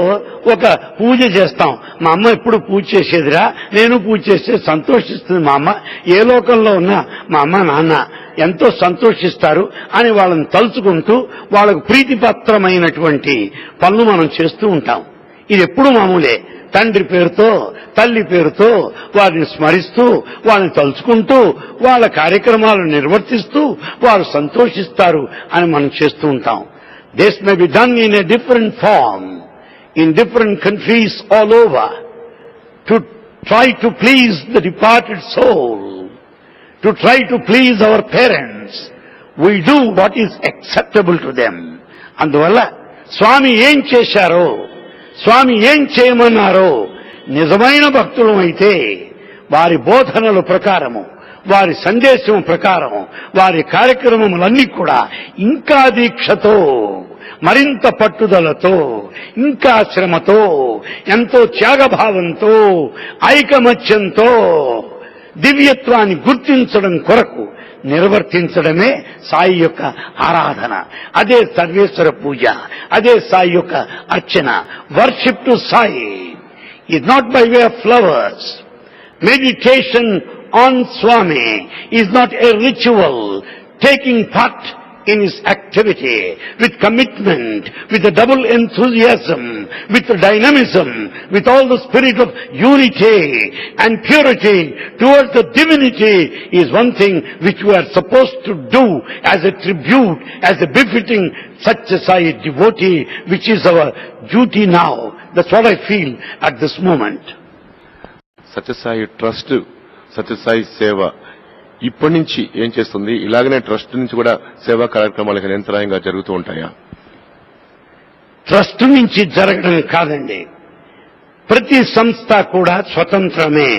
ఒక పూజ చేస్తాం, మా అమ్మ ఎప్పుడు పూజ చేసేదిరా, నేను పూజ చేస్తే సంతోషిస్తుంది మా అమ్మ, ఏ లోకంలో ఉన్నా మా అమ్మ నాన్న ఎంతో సంతోషిస్తారు అని వాళ్ళని తలుచుకుంటూ వాళ్ళకు ప్రీతిపాత్రమైనటువంటి పనులు మనం చేస్తూ ఉంటాం. ఇది ఎప్పుడు మామూలే. తండ్రి పేరుతో, తల్లి పేరుతో వారిని స్మరిస్తూ, వాళ్ళని తలుచుకుంటూ, వాళ్ళ కార్యక్రమాలను నిర్వర్తిస్తూ వారు సంతోషిస్తారు అని మనం చేస్తూ ఉంటాం. This may be done in a different form in different countries all over to try to please the departed soul, to try to please our parents. We do what is acceptable to them. అందువల్ల స్వామి ఏం చేశారో, స్వామి ఏం చేయమన్నారో నిజమైన భక్తులం అయితే వారి బోధనల ప్రకారము, వారి సందేశం ప్రకారం, వారి కార్యక్రమములన్నీ కూడా ఇంకా దీక్షతో, మరింత పట్టుదలతో, ఇంకా శ్రమతో, ఎంతో త్యాగభావంతో, ఐకమత్యంతో దివ్యత్వాన్ని గుర్తించడం కొరకు నిర్వర్తించడమే సాయి యొక్క ఆరాధన. అదే సర్వేశ్వర పూజ, అదే సాయి యొక్క అర్చన. Worship to Sai is not by way of flowers. Meditation on Swami is not a ritual, taking part in his activity with commitment, with a double enthusiasm, with dynamism, with all the spirit of unity and purity towards the divinity is one thing which we are supposed to do as a tribute, as a befitting such a Sai devotee, which is our duty now. That's what I feel at this moment. Sathya Sai trust, Sathya Sai Seva ఇప్పటి నుంచి ఏం చేస్తుంది? ఇలాగనే trust నుంచి కూడా సేవా కార్యక్రమాలకు నిరంతరాయంగా జరుగుతూ ఉంటాయా? ట్రస్ట్ నుంచి జరగడం కాదండి, ప్రతి సంస్థ కూడా స్వతంత్రమే.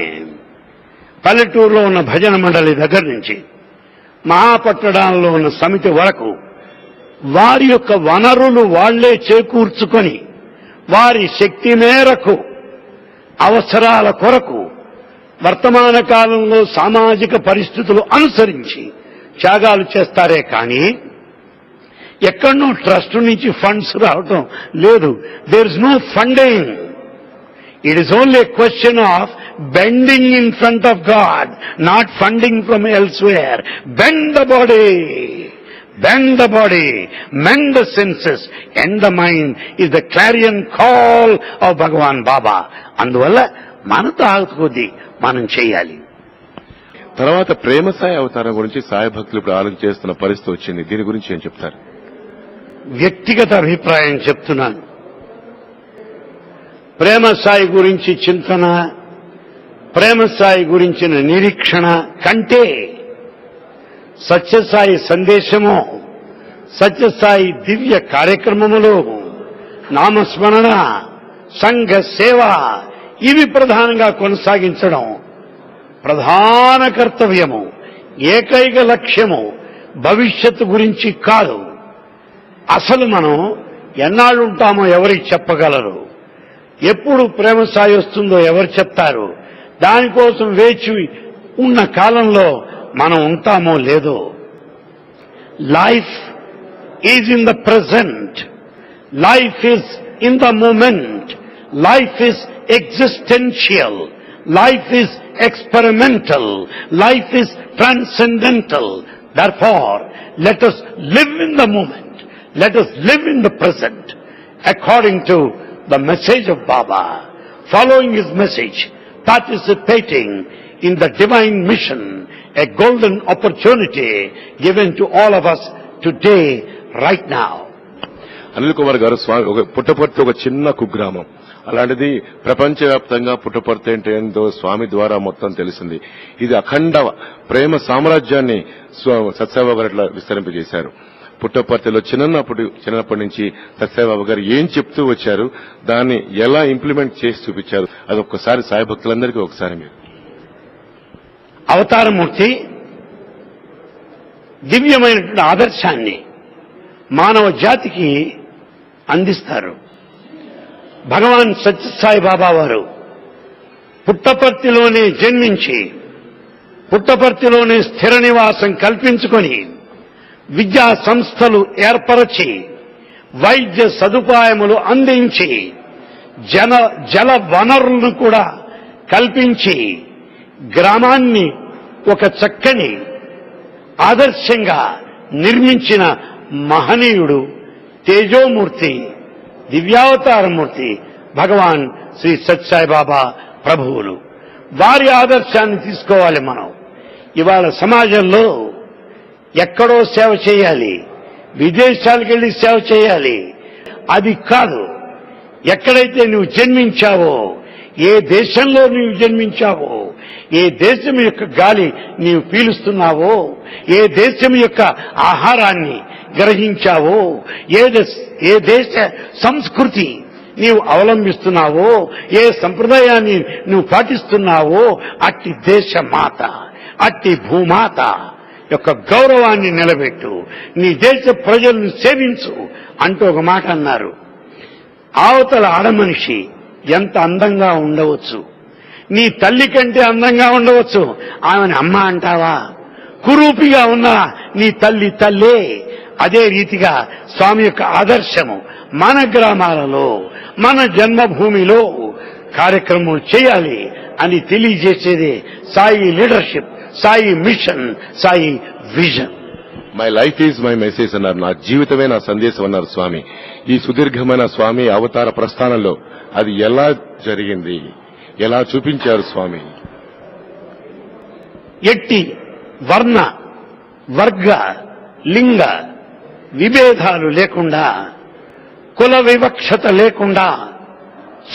పల్లెటూరులో ఉన్న భజన మండలి దగ్గర నుంచి మహాపట్టణాల్లో ఉన్న సమితి వరకు వారి యొక్క వనరులు వాళ్లే చేకూర్చుకొని వారి శక్తి మేరకు అవసరాల కొరకు వర్తమాన కాలంలో సామాజిక పరిస్థితులు అనుసరించి త్యాగాలు చేస్తారే కానీ ఎక్కడనో ట్రస్ట్ నుంచి ఫండ్స్ రావటం లేదు. There is no funding. It is only a question of bending in front of God, not funding from elsewhere. Bend the body. Bend the body, mend the senses, end the mind is the clarion call of Bhagavan Baba. అందువల్ల మనతో ఆగుతుంది మనం చేయాలి. తర్వాత ప్రేమ సాయి అవతారం గురించి సాయి భక్తులు ఇప్పుడు ఆలోచన చేస్తున్న పరిస్థితి వచ్చింది. దీని గురించి ఏం చెప్తారు? వ్యక్తిగత అభిప్రాయం చెప్తున్నాను. ప్రేమ సాయి గురించి చింతన, ప్రేమ సాయి గురించిన నిరీక్షణ కంటే సత్యసాయి సందేశము, సత్యసాయి దివ్య కార్యక్రమములు, నామస్మరణ, సంఘ సేవ ఇవి ప్రధానంగా కొనసాగించడం ప్రధాన కర్తవ్యము, ఏకైక లక్ష్యము. భవిష్యత్తు గురించి కాదు. అసలు మనం ఎన్నాళ్ళు ఉంటామో ఎవరికి చెప్పగలరు? ఎప్పుడు ప్రేమ సాయి వస్తుందో ఎవరు చెప్తారు? దానికోసం వేచి ఉన్న కాలంలో మనం ఉంటామో లేదో. Life is in the present, life is in the moment, life is existential, life is experimental, life is transcendental. Therefore, let us live in the moment, let us live in the present according to the message of Baba, following his message, participating in the divine mission, a golden opportunity given to all of us today, right now. Anil Anil గారు, స్వామి ఒక పుట్టపర్తి ఒక చిన్న కుగ్రామం, అలాంటిది ప్రపంచవ్యాప్తంగా పుట్టపర్తి అంటే ఏందో స్వామి ద్వారా మొత్తం తెలిసింది. ఇది అఖండ ప్రేమ సామ్రాజ్యాన్ని సత్యసాయిబాబా గారు అట్లా విస్తరింపజేశారు. పుట్టపర్తిలో చిన్నప్పటి నుంచి సత్యసాయిబాబా గారు ఏం చెప్తూ వచ్చారు, దాన్ని ఎలా ఇంప్లిమెంట్ చేసి చూపించారు, అది ఒక్కసారి సాయి భక్తులందరికీ ఒకసారి మీరు. అవతారమూర్తి దివ్యమైనటువంటి ఆదర్శాన్ని మానవ జాతికి అందిస్తారు. భగవాన్ సత్యసాయి బాబా వారు పుట్టపర్తిలోనే జన్మించి పుట్టపర్తిలోనే స్థిర నివాసం కల్పించుకొని విద్యా సంస్థలు ఏర్పరచి వైద్య సదుపాయములు అందించి జల వనరులను కూడా కల్పించి గ్రామాన్ని ఒక చక్కని ఆదర్శంగా నిర్మించిన మహనీయుడు, తేజోమూర్తి, దివ్యావతారమూర్తి భగవాన్ శ్రీ సత్యసాయి బాబా ప్రభువులు. వారి ఆదర్శాన్ని తీసుకోవాలి మనం. ఇవాళ సమాజంలో ఎక్కడో సేవ చేయాలి, విదేశాలకు వెళ్లి సేవ చేయాలి, అది కాదు. ఎక్కడైతే నువ్వు జన్మించావో, ఏ దేశంలో నీవు జన్మించావో, ఏ దేశం యొక్క గాలి నీవు పీలుస్తున్నావో, ఏ దేశం యొక్క ఆహారాన్ని, గ్రహించావో, ఏ దేశ సంస్కృతి నీవు అవలంబిస్తున్నావో, ఏ సంప్రదాయాన్ని నువ్వు పాటిస్తున్నావో అట్టి దేశమాత, అట్టి భూమాత యొక్క గౌరవాన్ని నిలబెట్టు, నీ దేశ ప్రజలను సేవించు అంటూ ఒక మాట అన్నారు. అవతల ఆడమనిషి ఎంత అందంగా ఉండవచ్చు, నీ తల్లి కంటే అందంగా ఉండవచ్చు, ఆమెను అమ్మ అంటావా? కురూపిగా ఉన్న నీ తల్లే. అదే రీతిగా స్వామి యొక్క ఆదర్శము మన గ్రామాలలో, మన జన్మభూమిలో కార్యక్రమం చేయాలి అని తెలియజేసేదే Sai leadership, Sai mission, Sai vision. My life is my message అన్నారు. నా జీవితమే నా సందేశం అన్నారు స్వామి. ఈ సుదీర్ఘమైన స్వామి అవతార ప్రస్థానంలో అది ఎలా జరిగింది, ఎలా చూపించారు స్వామి? ఎట్టి వర్ణ, వర్గ, లింగ విభేదాలు లేకుండా, కుల వివక్షత లేకుండా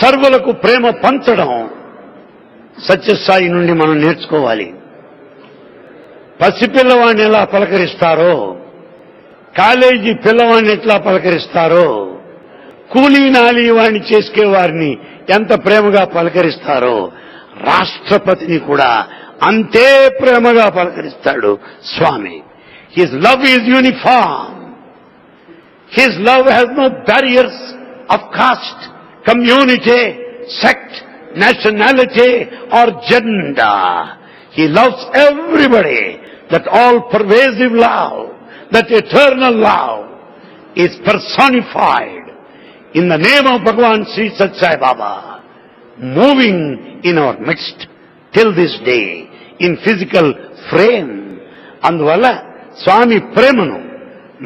సర్వులకు ప్రేమ పంచడం సత్యసాయి నుండి మనం నేర్చుకోవాలి. పసిపిల్లవాడిని ఎలా పలకరిస్తారో, కాలేజీ పిల్లవాడిని ఎట్లా పలకరిస్తారో, కూలీ నాలి వాడిని చేసుకే వారిని ఎంత ప్రేమగా పలకరిస్తారో, రాష్ట్రపతిని కూడా అంతే ప్రేమగా పలకరిస్తాడు Swami. His love is uniform. His love has no barriers of caste, community, sect, nationality or gender. He loves everybody. That all-pervasive love, that eternal love is personified in the name of Bhagavan Sri Sathya Sai Baba, moving in our midst till this day in physical frame. అందువల్ల స్వామి ప్రేమను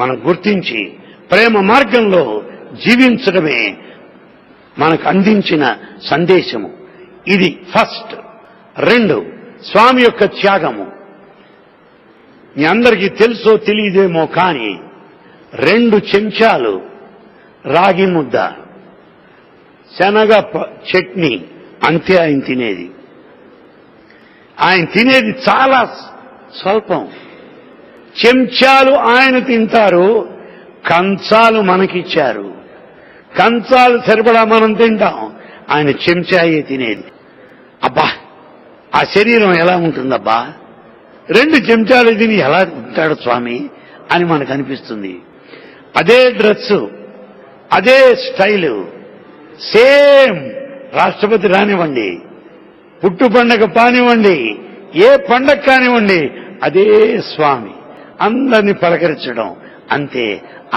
మనం గుర్తించి ప్రేమ మార్గంలో జీవించడమే మనకు అందించిన సందేశము. ఇది first. 2, స్వామి యొక్క త్యాగము. మీ అందరికీ తెలుసో తెలియదేమో కానీ 2 చెంచాలు రాగి ముద్ద, శనగ చట్నీ అంతే ఆయన తినేది. ఆయన తినేది చాలా స్వల్పం. చెంచాలు ఆయన తింటారు, కంచాలు మనకిచ్చారు. కంచాలు సరిపడా మనం తింటాం, ఆయన చెంచాయే తినేది. అబ్బా, ఆ శరీరం ఎలా ఉంటుందబ్బా, 2 చెంచాలు తిని ఎలా ఉంటాడు స్వామి అని మనకు అనిపిస్తుంది. అదే డ్రెస్సు, అదే స్టైలు, సేమ్. రాష్ట్రపతి రానివ్వండి, పుట్టు పండగ కానివ్వండి, ఏ పండగ కానివ్వండి, అదే స్వామి. అందరినీ పలకరించడం అంతే.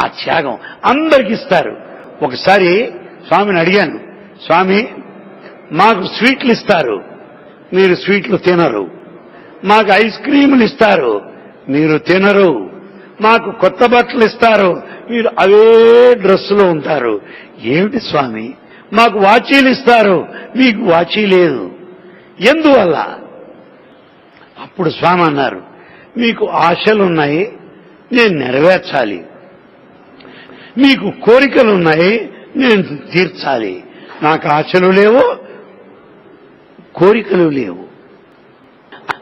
ఆ త్యాగం అందరికిస్తారు. ఒకసారి స్వామిని అడిగాను, స్వామి మాకు స్వీట్లు ఇస్తారు, మీరు స్వీట్లు తినరు. మాకు ఐస్ క్రీములు ఇస్తారు, మీరు తినరు. మాకు కొత్త బట్టలు ఇస్తారు, మీరు అవే డ్రెస్సులో ఉంటారు. ఏమిటి స్వామి? మాకు వాచీలు ఇస్తారు, మీకు వాచీ లేదు. ఎందువల్ల? అప్పుడు స్వామి అన్నారు, మీకు ఆశలున్నాయి, నేను నెరవేర్చాలి. మీకు కోరికలున్నాయి, నేను తీర్చాలి. నాకు ఆశలు లేవు, కోరికలు లేవు.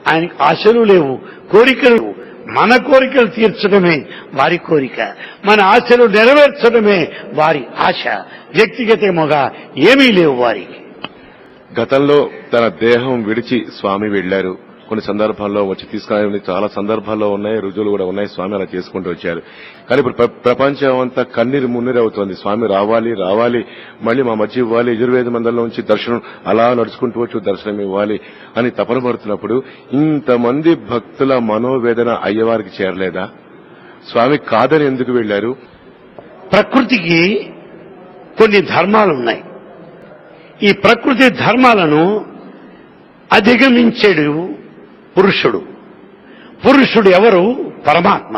ఆయనకు ఆశలు లేవు, కోరికలు. మన కోరికలు తీర్చడమే వారి కోరిక, మన ఆశలు నెరవేర్చడమే వారి ఆశ. వ్యక్తిగతంగా ఏమీ లేవు వారికి. గతంలో తన దేహం విడిచి స్వామి వెళ్లారు. కొన్ని సందర్భాల్లో వచ్చి తీసుకురాని చాలా సందర్భాల్లో ఉన్నాయి, రుజువులు కూడా ఉన్నాయి. స్వామి అలా చేసుకుంటూ వచ్చారు. కానీ ఇప్పుడు ప్రపంచం అంతా కన్నీరు మున్నీరు అవుతోంది. స్వామి రావాలి, రావాలి, మళ్ళీ మా మధ్య ఇవ్వాలి, యజుర్వేద మండలం నుంచి దర్శనం అలా నడుచుకుంటూ వచ్చు దర్శనం ఇవ్వాలి అని తపన పడుతున్నప్పుడు ఇంతమంది భక్తుల మనోవేదన అయ్యవారికి చేరలేదా? స్వామి కాదని ఎందుకు వెళ్లారు? ప్రకృతికి కొన్ని ధర్మాలున్నాయి. ఈ ప్రకృతి ధర్మాలను అధిగమించేడు పురుషుడు. పురుషుడు ఎవరు? పరమాత్మ.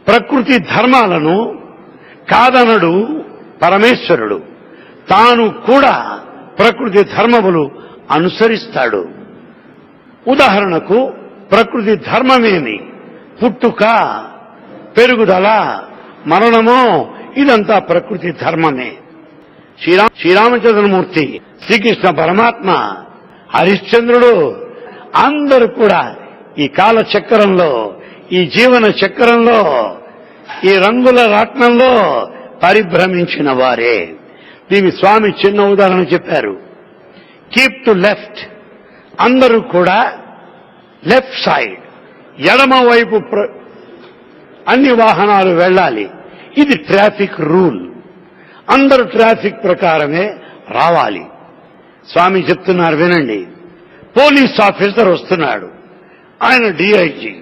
ప్రకృతి ధర్మాలను కాదనడు పరమేశ్వరుడు. తాను కూడా ప్రకృతి ధర్మములు అనుసరిస్తాడు. ఉదాహరణకు ప్రకృతి ధర్మమేమి? పుట్టుక, పెరుగుదల, మరణము, ఇదంతా ప్రకృతి ధర్మమే. శ్రీరామచంద్రమూర్తి, శ్రీకృష్ణ పరమాత్మ, హరిశ్చంద్రుడు అందరూ కూడా ఈ కాల చక్రంలో, ఈ జీవన చక్రంలో ఈ రంగుల రాట్నంలో పరిభ్రమించిన వారే. దీని స్వామి చిన్న ఉదాహరణ చెప్పారు. కీప్ టు లెఫ్ట్, అందరూ కూడా లెఫ్ట్ సైడ్, ఎడమ వైపు అన్ని వాహనాలు వెళ్ళాలి. ఇది ట్రాఫిక్ రూల్. అందరూ ట్రాఫిక్ ప్రకారమే రావాలి. స్వామి చెప్తున్నారు వినండి. పోలీస్ ఆఫీసర్ వస్తున్నాడు, ఆయన డిఐజీ.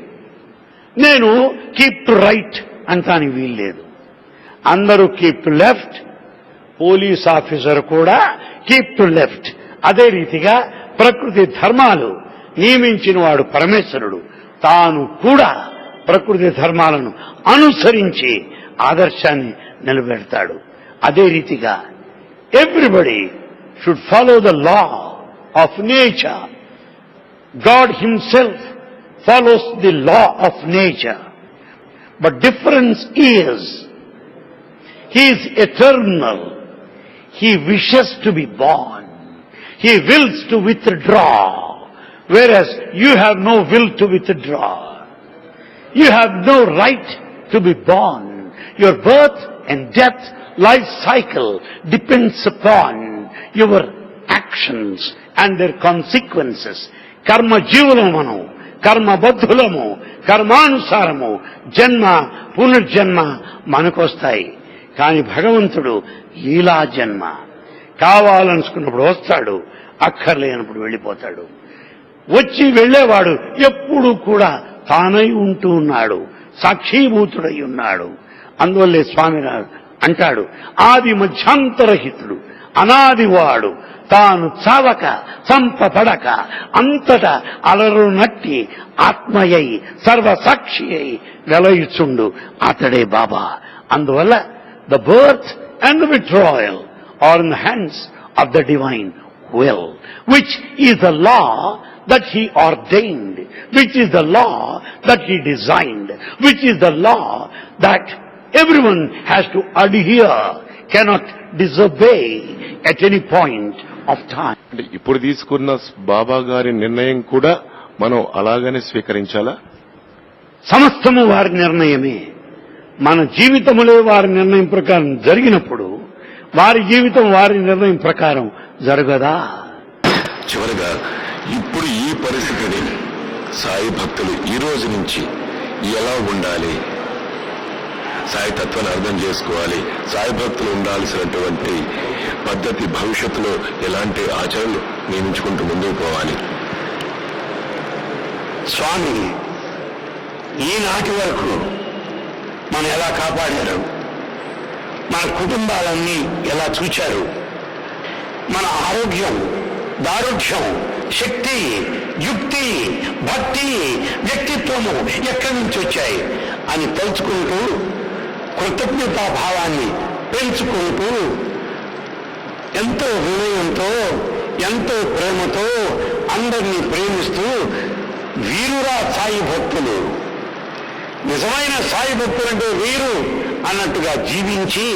నేను కీప్ టు రైట్ అంటానికి వీల్లేదు. అందరూ keep to left, police officer కూడా కీప్ టు లెఫ్ట్. అదే రీతిగా ప్రకృతి ధర్మాలు నియమించిన వాడు పరమేశ్వరుడు, తాను కూడా ప్రకృతి ధర్మాలను అనుసరించి ఆదర్శాన్ని నిలబెడతాడు. అదే రీతిగా everybody should follow the law of nature. God himself follows the law of nature. But difference is, he is eternal. He wishes to be born. He wills to withdraw, whereas you have no will to withdraw. You have no right to be born. Your birth and death, life cycle depends upon your actions and their consequences. Karma జీవులము, కర్మబద్ధులము, కర్మానుసారము జన్మ పునర్జన్మ మనకొస్తాయి. కాని భగవంతుడు లీలా జన్మ. కావాలనుకున్నప్పుడు వస్తాడు, అక్కర్లేనప్పుడు వెళ్ళిపోతాడు. వచ్చి వెళ్లేవాడు ఎప్పుడూ కూడా తానై ఉంటూ ఉన్నాడు, సాక్షీభూతుడై ఉన్నాడు. అందువల్లే స్వామి అంటాడు, ఆది మధ్యాంతరహితుడు, అనాదివాడు, తాను చావక చంపబడక అంతటా అలరు నట్టి ఆత్మయై సర్వసాక్షి అయి వెలయుచుండు అతడే బాబా. అందువల్ల the birth and the withdrawal are in the hands of the divine will, which is the law that he ordained, which is the law that he designed, which is the law that everyone has to adhere, cannot disobey at any point of time. ఇప్పుడు తీసుకున్న బాబా గారి నిర్ణయం కూడా మనం అలాగనే స్వీకరించాలా? సమస్తము వారి నిర్ణయమే. మన జీవితములే వారి నిర్ణయం ప్రకారం జరిగినప్పుడు వారి జీవితం వారి నిర్ణయం ప్రకారం జరగదా? చివరిగా ఇప్పుడు ఈ పరిస్థితిని సాయి భక్తులు ఈ రోజు నుంచి ఎలా ఉండాలి, సాయి తత్వాన్ని అర్థం చేసుకోవాలి, సాయి భక్తులు ఉండాల్సినటువంటి పద్ధతి భవిష్యత్తులో ఎలాంటి ఆచరణలు నియమించుకుంటూ ముందుకు పోవాలి? స్వామి ఈనాటి వరకు మనం ఎలా కాపాడారు, మన కుటుంబాలన్నీ ఎలా చూచారు, మన ఆరోగ్యం, దారుఢ్యం, శక్తి, యుక్తి, భక్తి, వ్యక్తిత్వము ఎక్కడి నుంచి వచ్చాయి అని తలుచుకుంటూ కృతజ్ఞతా భావాన్ని పెంచుకుంటూ ఎంతో వినయంతో ఎంతో ప్రేమతో అందరినీ ప్రేమిస్తూ వీరురా సాయి భక్తులు, నిజమైన సాయి భక్తులంటే వీరు అన్నట్టుగా జీవించి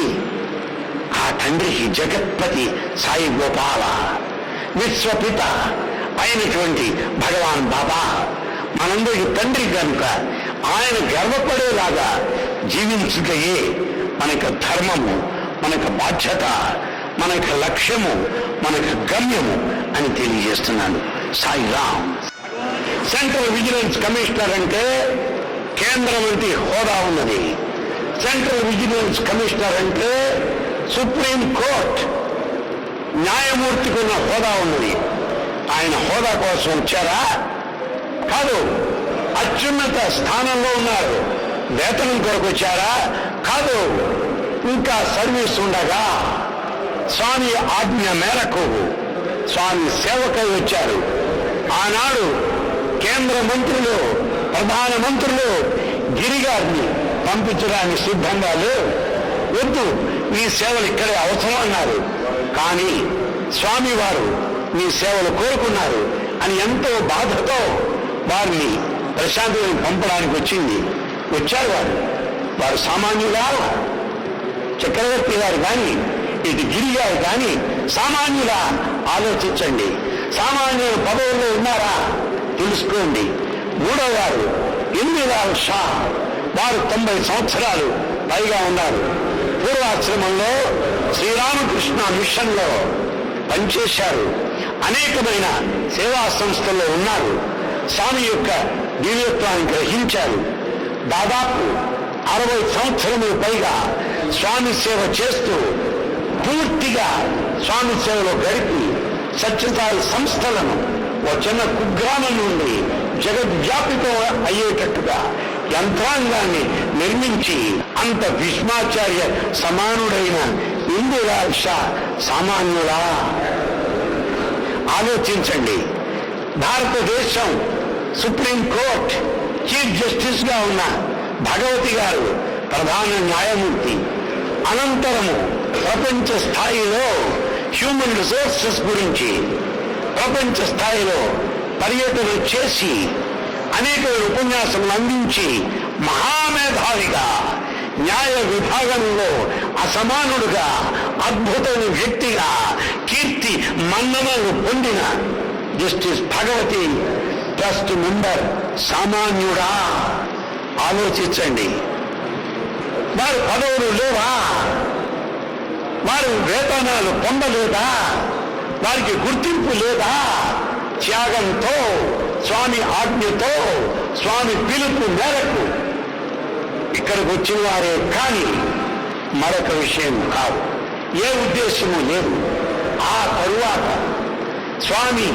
ఆ తండ్రికి జగత్పతి సాయి గోపాల విశ్వపిత అయినటువంటి భగవాన్ బాబా మనందరికి తండ్రి కనుక ఆయన గర్వపడేలాగా జీవించుటయే మనకు ధర్మము, మనకు బాధ్యత, మనకు లక్ష్యము, మనకు గమ్యము అని తెలియజేస్తున్నాను. Sai Ram. Central vigilance commissioner అంటే కేంద్ర మంత్రి హోదా ఉన్నది. సెంట్రల్ విజిలెన్స్ కమిషనర్ అంటే సుప్రీం కోర్ట్ న్యాయమూర్తికి ఉన్న హోదా ఉన్నది. ఆయన హోదా కోసం వచ్చారా? కాదు. అత్యున్నత స్థానంలో ఉన్నారు. వేతనం కొరకు వచ్చారా? కాదు. ఇంకా సర్వీస్ ఉండగా స్వామి ఆజ్ఞ మేరకు స్వామి సేవకై వచ్చారు. ఆనాడు కేంద్ర మంత్రులు, ప్రధానమంత్రులు గిరిగారిని పంపించడానికి సిద్ధంగా లేరు. వద్దు, మీ సేవలు ఇక్కడే అవసరం అన్నారు. కానీ స్వామి వారు మీ సేవలు కోరుకున్నారు అని ఎంతో బాధతో వారిని ప్రశాంతిని పంపడానికి వచ్చారు. వారు సామాన్యులా? చక్రవర్తి గారు కానీ ఇటు గిరి గారు కానీ సామాన్యులా? ఆలోచించండి. సామాన్యుల పదవుల్లో ఉన్నారా? తెలుసుకోండి. మూడో వారు 8 షా వారు 90 సంవత్సరాలు పైగా ఉన్నారు. పూర్వాశ్రమంలో శ్రీరామకృష్ణ మిషన్లో పనిచేశారు. అనేకమైన సేవా సంస్థల్లో ఉన్నారు. స్వామి యొక్క దివ్యత్వాన్ని గ్రహించారు. దాదాపు 60 సంవత్సరములు పైగా స్వామి సేవ చేస్తూ పూర్తిగా స్వామి సేవలో గడిపి సత్యసాయి సంస్థలను ఒక చిన్న కుగ్రామం నుండి జగద్వ్యాపితం అయ్యేటట్టుగా యంత్రాంగాన్ని నిర్మించి అంత భీష్మాచార్య సమానుడైన ఇందురాశ సామాన్యుడా? ఆలోచించండి. భారతదేశం సుప్రీంకోర్టు చీఫ్ జస్టిస్ గా ఉన్న భగవతి గారు ప్రధాన న్యాయమూర్తి. అనంతరము ప్రపంచ స్థాయిలో హ్యూమన్ రిసోర్సెస్ గురించి ప్రపంచ స్థాయిలో పర్యటన చేసి అనేక ఉపన్యాసములు అందించి మహామేధావిగా న్యాయ విభాగంలో అసమానుడుగా అద్భుతమైన వ్యక్తిగా కీర్తి మన్ననలు పొందిన జస్టిస్ భగవతి ట్రస్ట్ మెంబర్ సామాన్యుడా? ఆలోచించండి. వారు పదవులు లేవా? వారు వేతనాలు పొందలేదా? వారికి గుర్తింపు లేదా? త్యాగంతో, స్వామి ఆజ్ఞతో, స్వామి పిలుపు మేరకు ఇక్కడికి వచ్చిన వారే కానీ మరొక విషయం కాదు. ఏ ఉద్దేశము లేదు. ఆ తరువాత స్వామి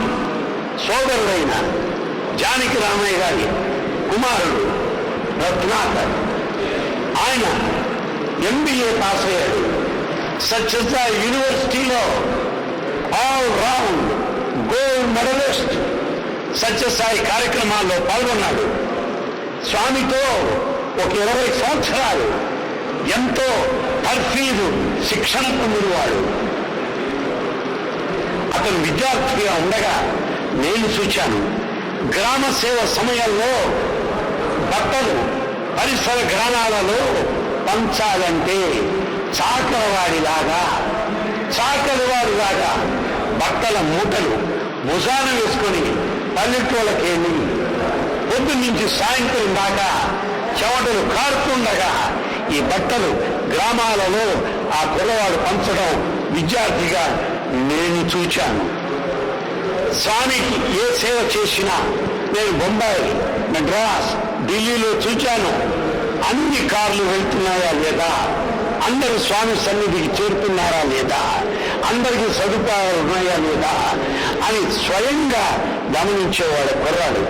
సోదరుడైన జానకి రామయ్య గారి కుమారుడు రత్నాకర్, ఆయన MBA పాస్ అయ్యాడు. సత్యసాయి యూనివర్సిటీలో all round gold medallist. Sathya Sai కార్యక్రమాల్లో పాల్గొన్నాడు. స్వామితో ఒక 20 సంవత్సరాలు ఎంతో తర్ఫీదు శిక్షణ పొందినవాడు. అతను విద్యార్థిగా ఉండగా నేను చూశాను. గ్రామ సేవ సమయంలో బట్టలు పరిసర గ్రామాలలో పంచాలంటే చాకలివాడిలాగా బట్టల మూటలు భుజాన వేసుకొని పల్లెటూళ్ళకేమి పొద్దు నుంచి సాయంత్రం దాకా చెమటలు కారుతుండగా ఈ బట్టలు గ్రామాలలో ఆ కుర్రవాడు పంచడం విద్యార్థిగా నేను చూశాను. స్వామికి ఏ సేవ చేసినా నేను బొంబాయి, మద్రాస్, ఢిల్లీలో చూశాను. అన్ని కార్లు వెళ్తున్నాయా లేదా, అందరూ స్వామి సన్నిధికి చేరుతున్నారా లేదా, అందరికీ సదుపాయాలు ఉన్నాయా లేదా అని స్వయంగా గమనించేవాడు కుర్రాడు.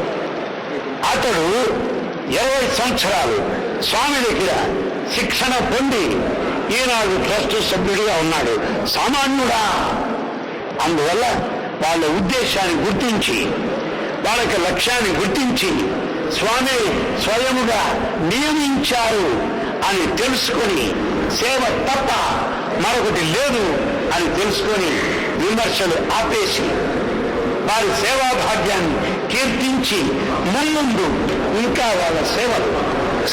అతడు 20 సంవత్సరాలు స్వామి దగ్గర శిక్షణ పొంది ఈనాడు ట్రస్ట్ సభ్యుడిగా ఉన్నాడు. సామాన్యుడా? అందువల్ల వాళ్ళ ఉద్దేశాన్ని గుర్తించి, వాళ్ళకి లక్ష్యాన్ని గుర్తించి స్వామి స్వయముగా నియమించారు అని తెలుసుకొని, సేవ తప్ప మరొకటి లేదు అని తెలుసుకొని విమర్శలు ఆపేసి వారి సేవా భాగ్యాన్ని కీర్తించి ముందు ఇంకా వాళ్ళ సేవలు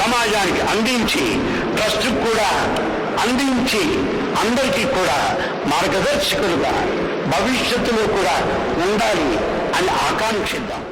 సమాజానికి అందించి ట్రస్ట్ కూడా అందించి అందరికీ కూడా మార్గదర్శకులుగా భవిష్యత్తులో కూడా ఉండాలి అని ఆకాంక్షిద్దాం.